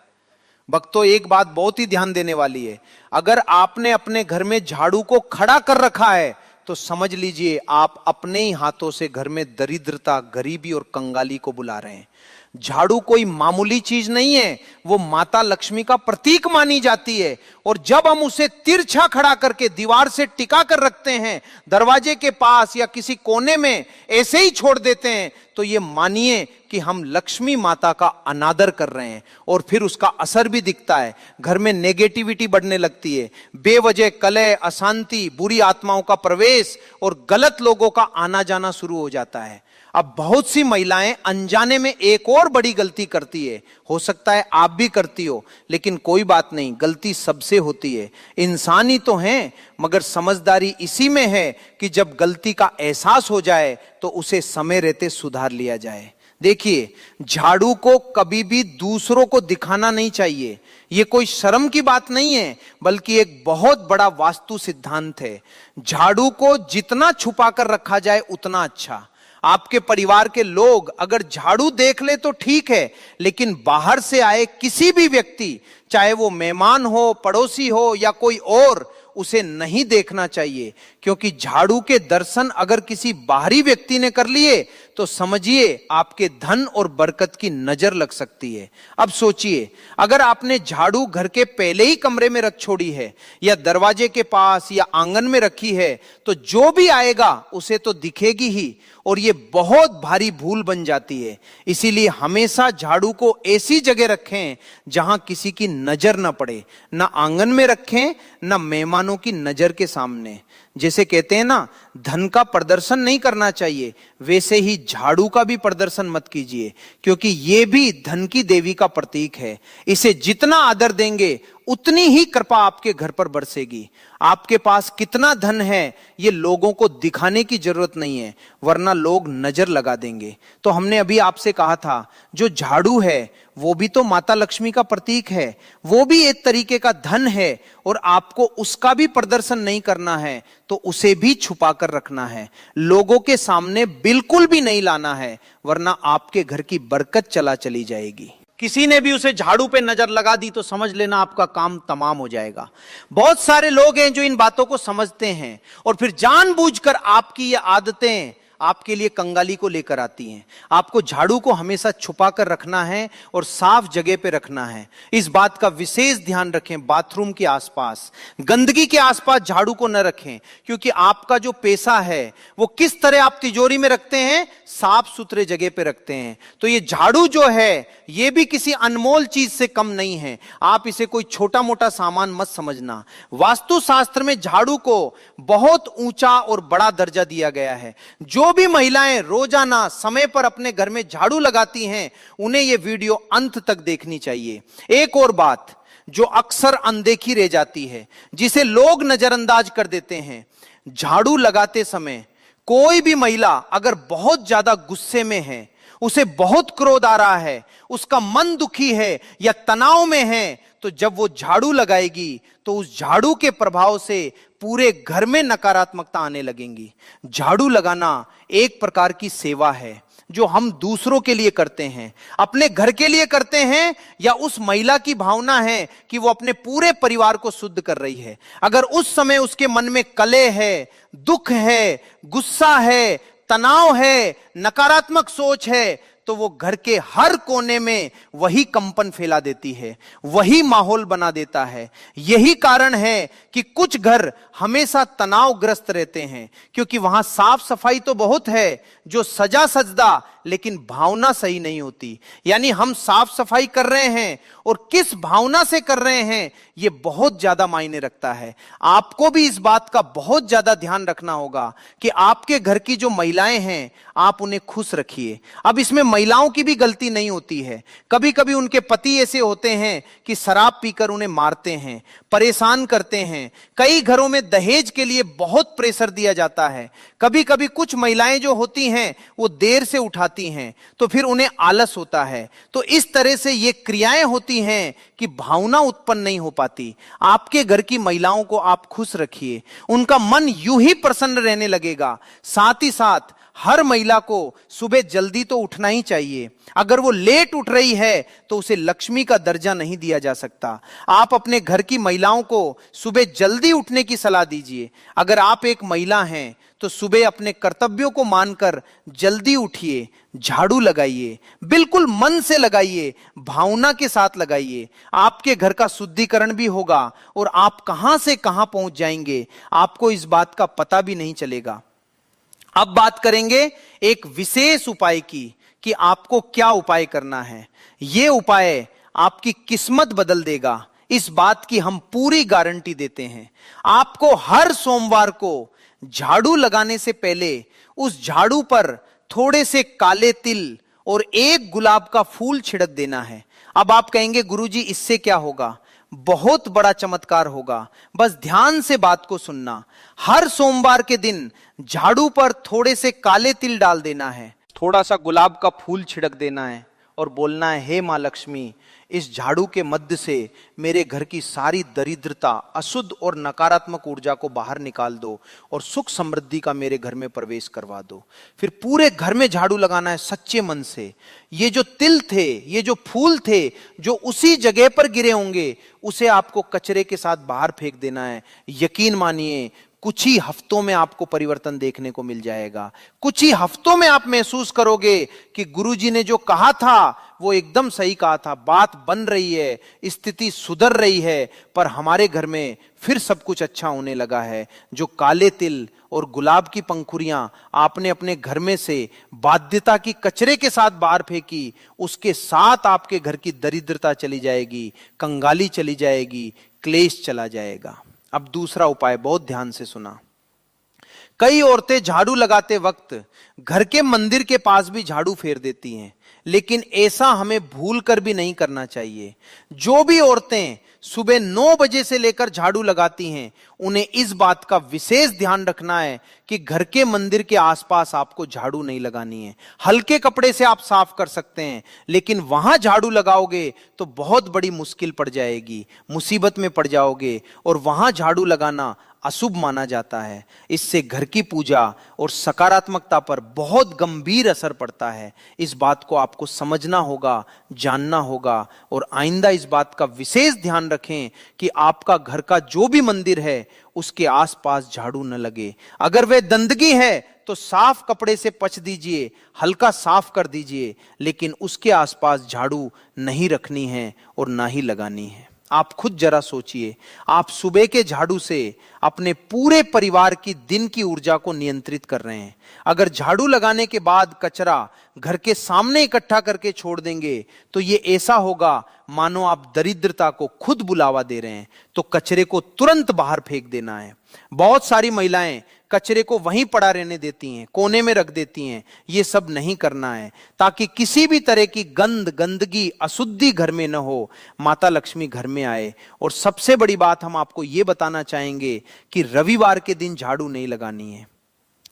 भक्तों, एक बात बहुत ही ध्यान देने वाली है, अगर आपने अपने घर में झाड़ू को खड़ा कर रखा है तो समझ लीजिए आप अपने ही हाथों से घर में दरिद्रता, गरीबी और कंगाली को बुला रहे हैं। झाड़ू कोई मामूली चीज नहीं है, वो माता लक्ष्मी का प्रतीक मानी जाती है। और जब हम उसे तिरछा खड़ा करके दीवार से टिका कर रखते हैं, दरवाजे के पास या किसी कोने में ऐसे ही छोड़ देते हैं, तो ये मानिए कि हम लक्ष्मी माता का अनादर कर रहे हैं। और फिर उसका असर भी दिखता है, घर में नेगेटिविटी बढ़ने लगती है, बेवजह कलह, अशांति, बुरी आत्माओं का प्रवेश और गलत लोगों का आना जाना शुरू हो जाता है। अब बहुत सी महिलाएं अनजाने में एक और बड़ी गलती करती है, हो सकता है आप भी करती हो, लेकिन कोई बात नहीं, गलती सबसे होती है, इंसान ही तो हैं। मगर समझदारी इसी में है कि जब गलती का एहसास हो जाए तो उसे समय रहते सुधार लिया जाए। देखिए, झाड़ू को कभी भी दूसरों को दिखाना नहीं चाहिए, यह कोई शर्म की बात नहीं है, बल्कि एक बहुत बड़ा वास्तु सिद्धांत है। झाड़ू को जितना छुपा कर रखा जाए उतना अच्छा। आपके परिवार के लोग अगर झाड़ू देख ले तो ठीक है, लेकिन बाहर से आए किसी भी व्यक्ति, चाहे वो मेहमान हो, पड़ोसी हो या कोई और, उसे नहीं देखना चाहिए। क्योंकि झाड़ू के दर्शन अगर किसी बाहरी व्यक्ति ने कर लिए तो समझिए आपके धन और बरकत की नजर लग सकती है। अब सोचिए, अगर आपने झाड़ू घर के पहले ही कमरे में रख छोड़ी है या दरवाजे के पास या आंगन में रखी है, तो जो भी आएगा उसे तो दिखेगी ही, और ये बहुत भारी भूल बन जाती है। इसीलिए हमेशा झाड़ू को ऐसी जगह रखें जहां किसी की नजर न पड़े, ना आंगन में रखें ना मेहमानों की नजर के सामने। जैसे कहते हैं ना, धन का प्रदर्शन नहीं करना चाहिए, वैसे ही झाड़ू का भी प्रदर्शन मत कीजिए, क्योंकि ये भी धन की देवी का प्रतीक है। इसे जितना आदर देंगे उतनी ही कृपा आपके घर पर बरसेगी। आपके पास कितना धन है ये लोगों को दिखाने की जरूरत नहीं है, वरना लोग नजर लगा देंगे। तो हमने अभी आपसे कहा था, जो झाड़ू है वो भी तो माता लक्ष्मी का प्रतीक है, वो भी एक तरीके का धन है, और आपको उसका भी प्रदर्शन नहीं करना है तो उसे भी छुपा कर रखना है, लोगों के सामने बिल्कुल भी नहीं लाना है, वरना आपके घर की बरकत चली जाएगी। किसी ने भी उसे झाड़ू पे नजर लगा दी तो समझ लेना आपका काम तमाम हो जाएगा। बहुत सारे लोग हैं जो इन बातों को समझते हैं और फिर जानबूझकर आपकी ये आदतें आपके लिए कंगाली को लेकर आती हैं। आपको झाड़ू को हमेशा छुपा कर रखना है और साफ जगह पे रखना है। इस बात का विशेष ध्यान रखें, बाथरूम के आसपास, गंदगी के आसपास झाड़ू को न रखें, क्योंकि आपका जो पैसा है वो किस तरह आप तिजोरी में रखते हैं, साफ सुथरे जगह पे रखते हैं। तो ये झाड़ू जो है ये भी किसी अनमोल चीज से कम नहीं है, आप इसे कोई छोटा मोटा सामान मत समझना। वास्तु शास्त्र में झाड़ू को बहुत ऊंचा और बड़ा दर्जा दिया गया है। जो भी महिलाएं रोजाना समय पर अपने घर में झाड़ू लगाती हैं, उन्हें यह वीडियो अंत तक देखनी चाहिए। एक और बात जो अक्सर अनदेखी रह जाती है, जिसे लोग नजरअंदाज कर देते हैं, झाड़ू लगाते समय कोई भी महिला अगर बहुत ज्यादा गुस्से में है, उसे बहुत क्रोध आ रहा है, उसका मन दुखी है या तनाव में है, तो जब वो झाड़ू लगाएगी तो उस झाड़ू के प्रभाव से पूरे घर में नकारात्मकता आने लगेंगी। झाड़ू लगाना एक प्रकार की सेवा है जो हम दूसरों के लिए करते हैं, अपने घर के लिए करते हैं, या उस महिला की भावना है कि वो अपने पूरे परिवार को शुद्ध कर रही है। अगर उस समय उसके मन में कलह है, दुख है, गुस्सा है, तनाव है, नकारात्मक सोच है, तो वो घर के हर कोने में वही कंपन फैला देती है, वही माहौल बना देता है। यही कारण है कि कुछ घर हमेशा तनावग्रस्त रहते हैं, क्योंकि वहां साफ सफाई तो बहुत है, जो सजा सजदा लेकिन भावना सही नहीं होती। यानी हम साफ सफाई कर रहे हैं और किस भावना से कर रहे हैं, यह बहुत ज्यादा मायने रखता है। आपको भी इस बात का बहुत ज्यादा ध्यान रखना होगा कि आपके घर की जो महिलाएं हैं, आप उन्हें खुश रखिए। अब इसमें महिलाओं की भी गलती नहीं होती है। कभी कभी उनके पति ऐसे होते हैं कि शराब पीकर उन्हें मारते हैं, परेशान करते हैं। कई घरों में दहेज के लिए बहुत प्रेशर दिया जाता है। कभी कभी कुछ महिलाएं जो होती हैं वो देर से उठाती हैं, तो फिर उन्हें आलस होता है। तो इस तरह से ये क्रियाएं होती हैं कि भावना उत्पन्न नहीं हो पाती। आपके घर की महिलाओं को आप खुश रखिए, उनका मन यूं ही प्रसन्न रहने लगेगा। साथ ही साथ हर महिला को सुबह जल्दी तो उठना ही चाहिए। अगर वो लेट उठ रही है तो उसे लक्ष्मी का दर्जा नहीं दिया जा सकता। आप अपने घर की महिलाओं को सुबह जल्दी उठने की सलाह दीजिए। अगर आप एक महिला हैं तो सुबह अपने कर्तव्यों को मानकर जल्दी उठिए, झाड़ू लगाइए, बिल्कुल मन से लगाइए, भावना के साथ लगाइए। आपके घर का शुद्धिकरण भी होगा और आप कहां से कहां पहुंच जाएंगे, आपको इस बात का पता भी नहीं चलेगा। अब बात करेंगे एक विशेष उपाय की कि आपको क्या उपाय करना है। यह उपाय आपकी किस्मत बदल देगा, इस बात की हम पूरी गारंटी देते हैं। आपको हर सोमवार को झाड़ू लगाने से पहले उस झाड़ू पर थोड़े से काले तिल और एक गुलाब का फूल छिड़क देना है। अब आप कहेंगे गुरुजी इससे क्या होगा? बहुत बड़ा चमत्कार होगा। बस ध्यान से बात को सुनना। हर सोमवार के दिन झाड़ू पर थोड़े से काले तिल डाल देना है, थोड़ा सा गुलाब का फूल छिड़क देना है और बोलना है, हे मां लक्ष्मी, इस झाड़ू के मध्य से मेरे घर की सारी दरिद्रता, अशुद्ध और नकारात्मक ऊर्जा को बाहर निकाल दो और सुख समृद्धि का मेरे घर में प्रवेश करवा दो। फिर पूरे घर में झाड़ू लगाना है सच्चे मन से। ये जो तिल थे, ये जो फूल थे, जो उसी जगह पर गिरे होंगे, उसे आपको कचरे के साथ बाहर फेंक देना है। यकीन मानिए कुछ ही हफ्तों में आपको परिवर्तन देखने को मिल जाएगा। कुछ ही हफ्तों में आप महसूस करोगे कि गुरुजी ने जो कहा था वो एकदम सही कहा था, बात बन रही है, स्थिति सुधर रही है, पर हमारे घर में फिर सब कुछ अच्छा होने लगा है। जो काले तिल और गुलाब की पंखुड़ियां आपने अपने घर में से बाध्यता की कचरे के साथ बाहर फेंकी, उसके साथ आपके घर की दरिद्रता चली जाएगी, कंगाली चली जाएगी, क्लेश चला जाएगा। अब दूसरा उपाय बहुत ध्यान से सुना। कई औरतें झाड़ू लगाते वक्त घर के मंदिर के पास भी झाड़ू फेर देती हैं, लेकिन ऐसा हमें भूल कर भी नहीं करना चाहिए। जो भी औरतें सुबह 9 बजे से लेकर झाड़ू लगाती हैं, उन्हें इस बात का विशेष ध्यान रखना है कि घर के मंदिर के आसपास आपको झाड़ू नहीं लगानी है। हल्के कपड़े से आप साफ कर सकते हैं, लेकिन वहां झाड़ू लगाओगे तो बहुत बड़ी मुश्किल पड़ जाएगी, मुसीबत में पड़ जाओगे, और वहां झाड़ू लगाना अशुभ माना जाता है। इससे घर की पूजा और सकारात्मकता पर बहुत गंभीर असर पड़ता है। इस बात को आपको समझना होगा, जानना होगा, और आइंदा इस बात का विशेष ध्यान रखें कि आपका घर का जो भी मंदिर है उसके आसपास झाड़ू न लगे। अगर वह गंदगी है तो साफ कपड़े से पोंछ दीजिए, हल्का साफ कर दीजिए, लेकिन उसके आसपास झाड़ू नहीं रखनी है और ना ही लगानी है। आप खुद जरा सोचिए, आप सुबह के झाड़ू से अपने पूरे परिवार की दिन की ऊर्जा को नियंत्रित कर रहे हैं। अगर झाड़ू लगाने के बाद कचरा घर के सामने इकट्ठा करके छोड़ देंगे तो ये ऐसा होगा मानो आप दरिद्रता को खुद बुलावा दे रहे हैं। तो कचरे को तुरंत बाहर फेंक देना है। बहुत सारी महिलाएं कचरे को वहीं पड़ा रहने देती हैं, कोने में रख देती हैं। ये सब नहीं करना है, ताकि किसी भी तरह की गंदगी, अशुद्धि घर में न हो, माता लक्ष्मी घर में आए। और सबसे बड़ी बात हम आपको ये बताना चाहेंगे कि रविवार के दिन झाड़ू नहीं लगानी है।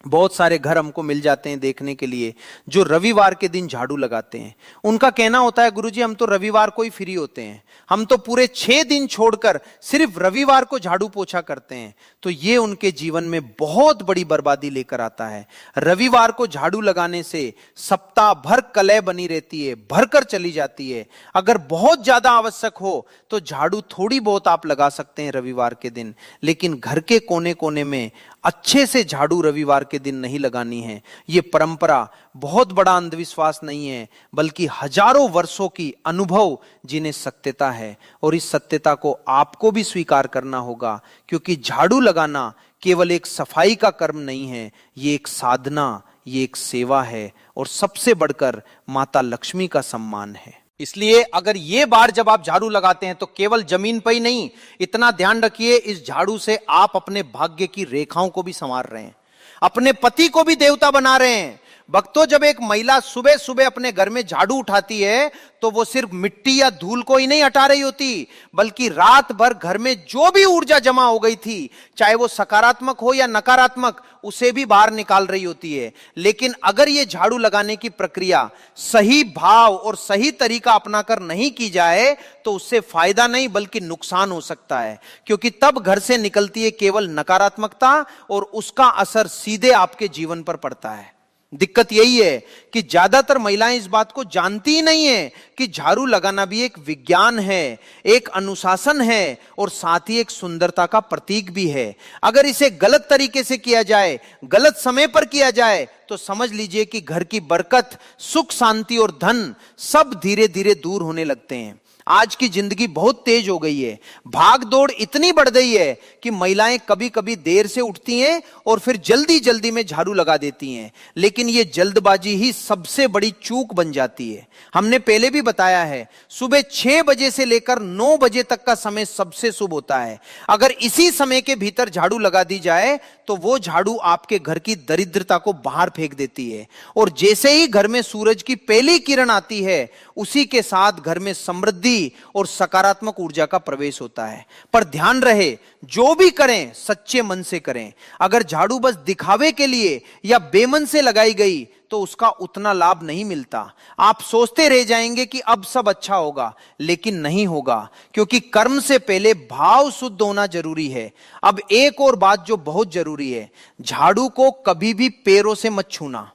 बहुत सारे घर हमको मिल जाते हैं देखने के लिए जो रविवार के दिन झाड़ू लगाते हैं। उनका कहना होता है, गुरुजी हम तो रविवार को ही फ्री होते हैं, हम तो पूरे 6 दिन छोड़कर सिर्फ रविवार को झाड़ू पोछा करते हैं। तो ये उनके जीवन में बहुत बड़ी बर्बादी लेकर आता है। रविवार को झाड़ू लगाने से सप्ताह भर कलह बनी रहती है, भरकर चली जाती है। अगर बहुत ज्यादा आवश्यक हो तो झाड़ू थोड़ी बहुत आप लगा सकते हैं रविवार के दिन, लेकिन घर के कोने कोने में अच्छे से झाड़ू रविवार के दिन नहीं लगानी है। ये परंपरा बहुत बड़ा अंधविश्वास नहीं है, बल्कि हजारों वर्षों की अनुभव जिन्हें सत्यता है, और इस सत्यता को आपको भी स्वीकार करना होगा, क्योंकि झाड़ू लगाना केवल एक सफाई का कर्म नहीं है, ये एक साधना, ये एक सेवा है और सबसे बढ़कर माता लक्ष्मी का सम्मान है। इसलिए अगर ये बार जब आप झाड़ू लगाते हैं तो केवल जमीन पर ही नहीं, इतना ध्यान रखिए इस झाड़ू से आप अपने भाग्य की रेखाओं को भी संवार रहे हैं, अपने पति को भी देवता बना रहे हैं। भक्तों, जब एक महिला सुबह सुबह अपने घर में झाड़ू उठाती है तो वो सिर्फ मिट्टी या धूल को ही नहीं हटा रही होती, बल्कि रात भर घर में जो भी ऊर्जा जमा हो गई थी, चाहे वो सकारात्मक हो या नकारात्मक, उसे भी बाहर निकाल रही होती है। लेकिन अगर ये झाड़ू लगाने की प्रक्रिया सही भाव और सही तरीका अपनाकर नहीं की जाए तो उससे फायदा नहीं बल्कि नुकसान हो सकता है, क्योंकि तब घर से निकलती है केवल नकारात्मकता और उसका असर सीधे आपके जीवन पर पड़ता है। दिक्कत यही है कि ज्यादातर महिलाएं इस बात को जानती ही नहीं है कि झाड़ू लगाना भी एक विज्ञान है, एक अनुशासन है और साथ ही एक सुंदरता का प्रतीक भी है। अगर इसे गलत तरीके से किया जाए, गलत समय पर किया जाए, तो समझ लीजिए कि घर की बरकत, सुख, शांति और धन सब धीरे धीरे दूर होने लगते हैं। आज की जिंदगी बहुत तेज हो गई है, भाग दौड़ इतनी बढ़ गई है कि महिलाएं कभी कभी देर से उठती हैं और फिर जल्दी जल्दी में झाड़ू लगा देती हैं, लेकिन ये जल्दबाजी ही सबसे बड़ी चूक बन जाती है। हमने पहले भी बताया है, सुबह 6 बजे से लेकर 9 बजे तक का समय सबसे शुभ होता है। अगर इसी समय के भीतर झाड़ू लगा दी जाए तो वो झाड़ू आपके घर की दरिद्रता को बाहर फेंक देती है, और जैसे ही घर में सूरज की पहली किरण आती है उसी के साथ घर में समृद्धि और सकारात्मक ऊर्जा का प्रवेश होता है। पर ध्यान रहे, जो भी करें सच्चे मन से करें। अगर झाड़ू बस दिखावे के लिए या बेमन से लगाई गई तो उसका उतना लाभ नहीं मिलता। आप सोचते रह जाएंगे कि अब सब अच्छा होगा, लेकिन नहीं होगा, क्योंकि कर्म से पहले भाव शुद्ध होना जरूरी है। अब एक और बात जो बहुत जरूरी है, झाड़ू को कभी भी पैरों से मत छूना,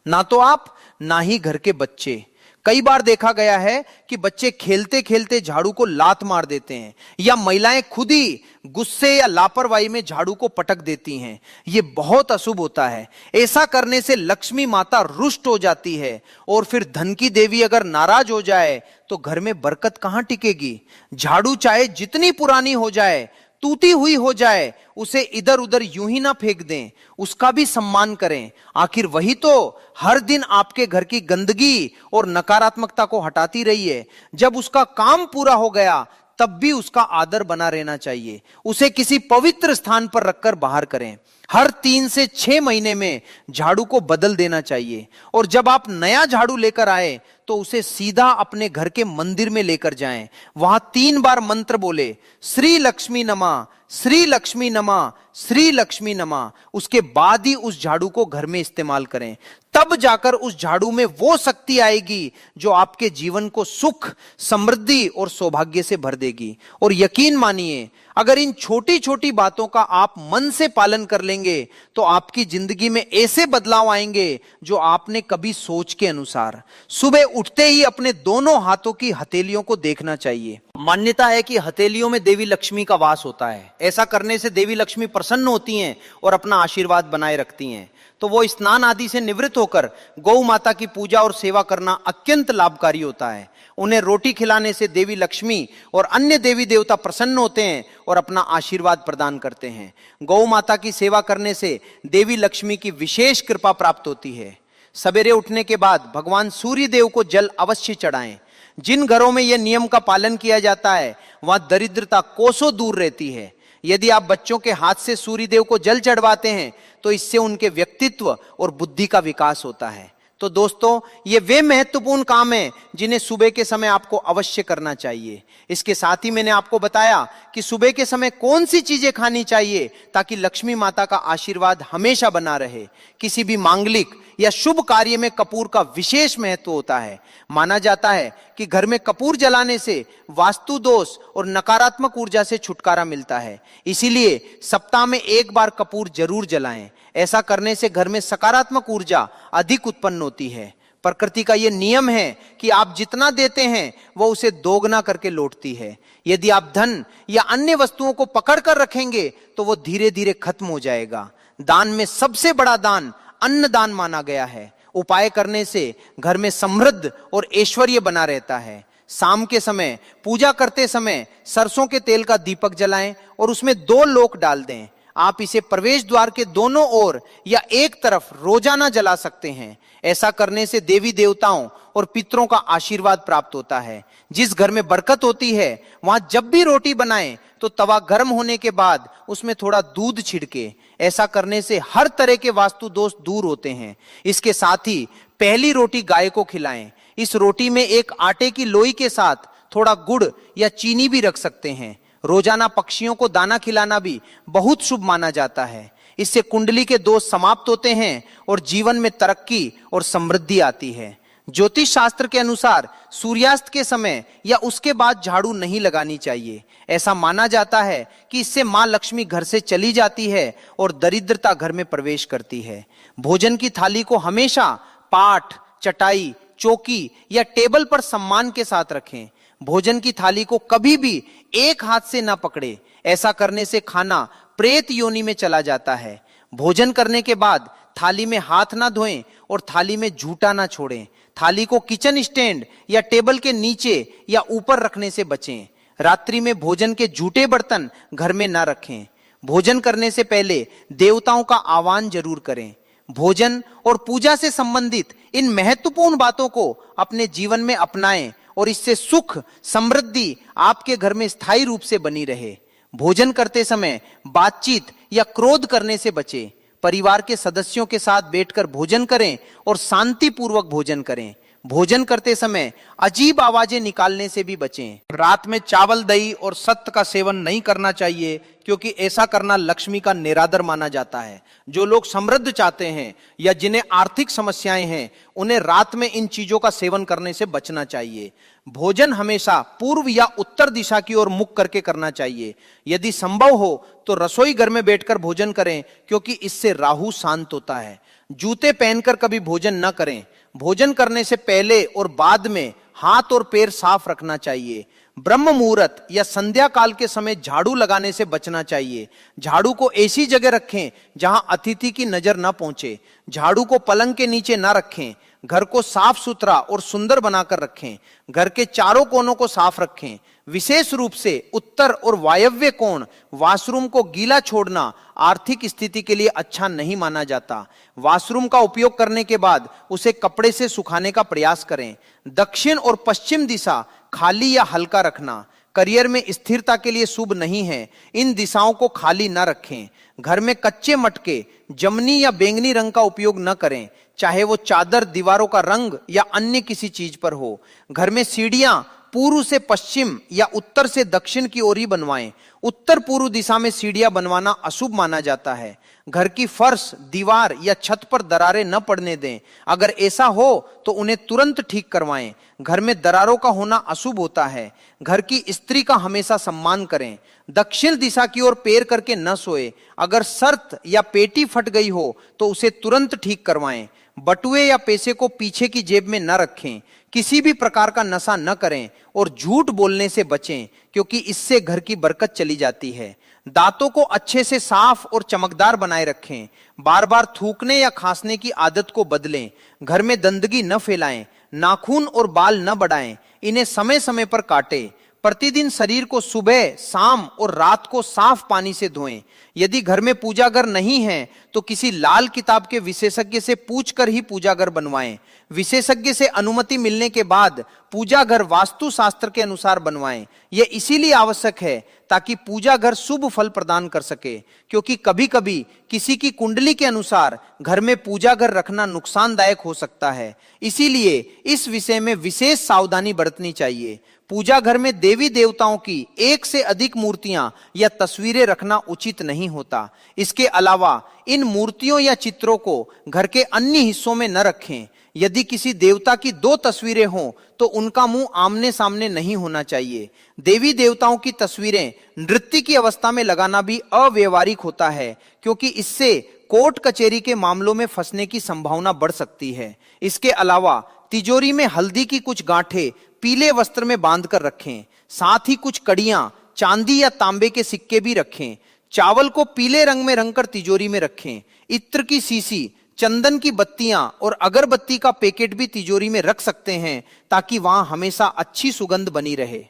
ना तो आप ना ही घर के बच्चे। कई बार देखा गया है कि बच्चे खेलते खेलते झाड़ू को लात मार देते हैं, या महिलाएं खुद ही गुस्से या लापरवाही में झाड़ू को पटक देती हैं। यह बहुत अशुभ होता है। ऐसा करने से लक्ष्मी माता रुष्ट हो जाती है, और फिर धन की देवी अगर नाराज हो जाए तो घर में बरकत कहां टिकेगी। झाड़ू चाहे जितनी पुरानी हो जाए, टूटी हुई हो जाए, उसे इधर उधर यूं ही ना फेंक दें, उसका भी सम्मान करें। आखिर वही तो हर दिन आपके घर की गंदगी और नकारात्मकता को हटाती रही है। जब उसका काम पूरा हो गया तब भी उसका आदर बना रहना चाहिए। उसे किसी पवित्र स्थान पर रखकर बाहर करें। हर 3 से 6 महीने में झाड़ू को बदल देना चाहिए, और जब आप नया झाड़ू लेकर आए तो उसे सीधा अपने घर के मंदिर में लेकर जाएं। वहां 3 बार मंत्र बोले, श्री लक्ष्मी नमः, श्री लक्ष्मी नमः, श्री लक्ष्मी नमः। उसके बाद ही उस झाड़ू को घर में इस्तेमाल करें। तब जाकर उस झाड़ू में वो शक्ति आएगी जो आपके जीवन को सुख, समृद्धि और सौभाग्य से भर देगी। और यकीन मानिए, अगर इन छोटी छोटी बातों का आप मन से पालन कर लेंगे तो आपकी जिंदगी में ऐसे बदलाव आएंगे जो आपने कभी सोच के अनुसार। सुबह उठते ही अपने दोनों हाथों की हथेलियों को देखना चाहिए। मान्यता है कि हथेलियों में देवी लक्ष्मी का वास होता है। ऐसा करने से देवी लक्ष्मी प्रसन्न होती हैं और अपना आशीर्वाद बनाए रखती हैं। तो वो स्नान आदि से निवृत्त होकर गौ माता की पूजा और सेवा करना अत्यंत लाभकारी होता है। उन्हें रोटी खिलाने से देवी लक्ष्मी और अन्य देवी देवता प्रसन्न होते हैं और अपना आशीर्वाद प्रदान करते हैं। गौ माता की सेवा करने से देवी लक्ष्मी की विशेष कृपा प्राप्त होती है। सवेरे उठने के बाद भगवान सूर्य देव को जल अवश्य चढ़ाएं। जिन घरों में यह नियम का पालन किया जाता है वहां दरिद्रता कोसों दूर रहती है। यदि आप बच्चों के हाथ से सूर्य देव को जल चढ़वाते हैं तो इससे उनके व्यक्तित्व और बुद्धि का विकास होता है। तो दोस्तों, ये वे महत्वपूर्ण काम हैं जिन्हें सुबह के समय आपको अवश्य करना चाहिए। इसके साथ ही मैंने आपको बताया कि सुबह के समय कौन सी चीजें खानी चाहिए ताकि लक्ष्मी माता का आशीर्वाद हमेशा बना रहे। किसी भी मांगलिक या शुभ कार्य में कपूर का विशेष महत्व होता है। माना जाता है कि घर में कपूर जलाने से वास्तु दोष और नकारात्मक ऊर्जा से छुटकारा मिलता है। इसीलिए सप्ताह में 1 बार कपूर जरूर जलाएं। ऐसा करने से घर में सकारात्मक ऊर्जा अधिक उत्पन्न होती है। प्रकृति का यह नियम है कि आप जितना देते हैं वो उसे दोगुना करके लौटती है। यदि आप धन या अन्य वस्तुओं को पकड़ कर रखेंगे तो वो धीरे धीरे खत्म हो जाएगा। दान में सबसे बड़ा दान अन्नदान माना गया है। उपाय करने से घर में समृद्ध और ऐश्वर्य बना रहता है। शाम के समय पूजा करते समय सरसों के तेल का दीपक जलाएं और उसमें 2 लौंग डाल दें। आप इसे प्रवेश द्वार के दोनों ओर या एक तरफ रोजाना जला सकते हैं। ऐसा करने से देवी देवताओं और पितरों का आशीर्वाद प्राप्त होता है। जिस घर में बरकत होती है वहां जब भी रोटी बनाएं तो तवा गर्म होने के बाद उसमें थोड़ा दूध छिड़के। ऐसा करने से हर तरह के वास्तु दोष दूर होते हैं। इसके साथ ही पहली रोटी गाय को खिलाएं। इस रोटी में एक आटे की लोई के साथ थोड़ा गुड़ या चीनी भी रख सकते हैं। रोजाना पक्षियों को दाना खिलाना भी बहुत शुभ माना जाता है। इससे कुंडली के दोष समाप्त होते हैं और जीवन में तरक्की और समृद्धि आती है। ज्योतिष शास्त्र के अनुसार सूर्यास्त के समय या उसके बाद झाड़ू नहीं लगानी चाहिए। ऐसा माना जाता है कि इससे मां लक्ष्मी घर से चली जाती है और दरिद्रता घर में प्रवेश करती है। भोजन की थाली को हमेशा पाट, चटाई, चौकी या टेबल पर सम्मान के साथ रखें। भोजन की थाली को कभी भी एक हाथ से ना पकड़े। ऐसा करने से खाना प्रेत योनि में चला जाता है। भोजन करने के बाद थाली में हाथ ना धोएं और थाली में झूठा ना छोड़ें। थाली को किचन स्टैंड या टेबल के नीचे या ऊपर रखने से बचें। रात्रि में भोजन के झूठे बर्तन घर में ना रखें। भोजन करने से पहले देवताओं का आह्वान जरूर करें। भोजन और पूजा से संबंधित इन महत्वपूर्ण बातों को अपने जीवन में अपनाएं और इससे सुख समृद्धि आपके घर में स्थायी रूप से बनी रहे। भोजन करते समय बातचीत या क्रोध करने से बचें। परिवार के सदस्यों के साथ बैठकर भोजन करें और शांति पूर्वक भोजन करें। भोजन करते समय अजीब आवाजें निकालने से भी बचें। रात में चावल, दही और सत्त का सेवन नहीं करना चाहिए, क्योंकि ऐसा करना लक्ष्मी का निरादर माना जाता है। जो लोग समृद्ध चाहते हैं या जिन्हें आर्थिक समस्याएं हैं, उन्हें रात में इन चीजों का सेवन करने से बचना चाहिए। भोजन हमेशा पूर्व या उत्तर दिशा की ओर मुख करके करना चाहिए। यदि संभव हो तो रसोई घर में बैठकर भोजन करें, क्योंकि इससे राहु शांत होता है। जूते पहनकर कभी भोजन न करें। भोजन करने से पहले और बाद में हाथ और पैर साफ रखना चाहिए। ब्रह्म मुहूर्त या संध्या काल के समय झाड़ू लगाने से बचना चाहिए। झाड़ू को ऐसी जगह रखें जहां अतिथि की नजर न पहुंचे। झाड़ू को पलंग के नीचे न रखें। घर को साफ सुथरा और सुंदर बनाकर रखें। घर के चारों कोनों को साफ रखें। विशेष रूप से उत्तर और वायव्य कोण वॉशरूम को गीला छोड़ना आर्थिक स्थिति के लिए अच्छा नहीं माना जाता। वॉशरूम का उपयोग करने के बाद उसे कपड़े से सुखाने का प्रयास करें। दक्षिण और पश्चिम दिशा खाली या हल्का रखना करियर में स्थिरता के लिए शुभ नहीं है। इन दिशाओं को खाली न रखें। घर में कच्चे मटके, जमनी या बैंगनी रंग का उपयोग न करें, चाहे वो चादर, दीवारों का रंग या अन्य किसी चीज पर हो। घर में सीढ़ियां पूर्व से पश्चिम या उत्तर से दक्षिण की ओर ही बनवाएं। उत्तर पूर्व दिशा में सीढ़ियां बनवाना अशुभ माना जाता है। घर की फर्श, दीवार या छत पर दरारें न पड़ने दें। अगर ऐसा हो तो उन्हें तुरंत ठीक करवाएं। घर में दरारों का होना अशुभ होता है। घर की स्त्री का हमेशा सम्मान करें। दक्षिण दिशा की ओर पैर करके न सोए। अगर शर्त या पेटी फट गई हो तो उसे तुरंत ठीक करवाएं। बटुए या पैसे को पीछे की जेब में न रखें। किसी भी प्रकार का नशा न करें और झूठ बोलने से बचें, क्योंकि इससे घर की बरकत चली जाती है। दांतों को अच्छे से साफ और चमकदार बनाए रखें। बार बार थूकने या खांसने की आदत को बदलें। घर में गंदगी न फैलाएं। नाखून और बाल न बढ़ाएं। इन्हें समय समय पर काटें। प्रतिदिन शरीर को सुबह, शाम और रात को साफ पानी से धोएं। यदि घर में पूजा घर नहीं है तो किसी लाल किताब के विशेषज्ञ से पूछकर ही पूजा घर बनवाएं। विशेषज्ञ से अनुमति मिलने के बाद पूजा घर वास्तु शास्त्र के अनुसार बनवाएं। यह इसीलिए आवश्यक है ताकि पूजा घर शुभ फल प्रदान कर सके, क्योंकि कभी कभी किसी की कुंडली के अनुसार घर में पूजा घर रखना नुकसानदायक हो सकता है। इसीलिए इस विषय में विशेष सावधानी बरतनी चाहिए। पूजा घर में देवी देवताओं की एक से अधिक मूर्तियां या तस्वीरें रखना उचित नहीं होता। इसके अलावा इन मूर्तियों या चित्रों को घर के अन्य हिस्सों में न रखें। यदि किसी देवता की 2 तस्वीरें हों तो उनका मुंह आमने सामने नहीं होना चाहिए। देवी देवताओं की तस्वीरें नृत्य की अवस्था में लगाना भी अव्यवहारिक होता है, क्योंकि इससे कोर्ट कचहरी के मामलों में फंसने की संभावना बढ़ सकती है। इसके अलावा तिजोरी में हल्दी की कुछ गांठें पीले वस्त्र में बांधकर रखें। साथ ही कुछ कड़ियां चांदी या तांबे के सिक्के भी रखें। चावल को पीले रंग में रंगकर तिजोरी में रखें। इत्र की शीशी, चंदन की बत्तियां और अगरबत्ती का पैकेट भी तिजोरी में रख सकते हैं, ताकि वहां हमेशा अच्छी सुगंध बनी रहे।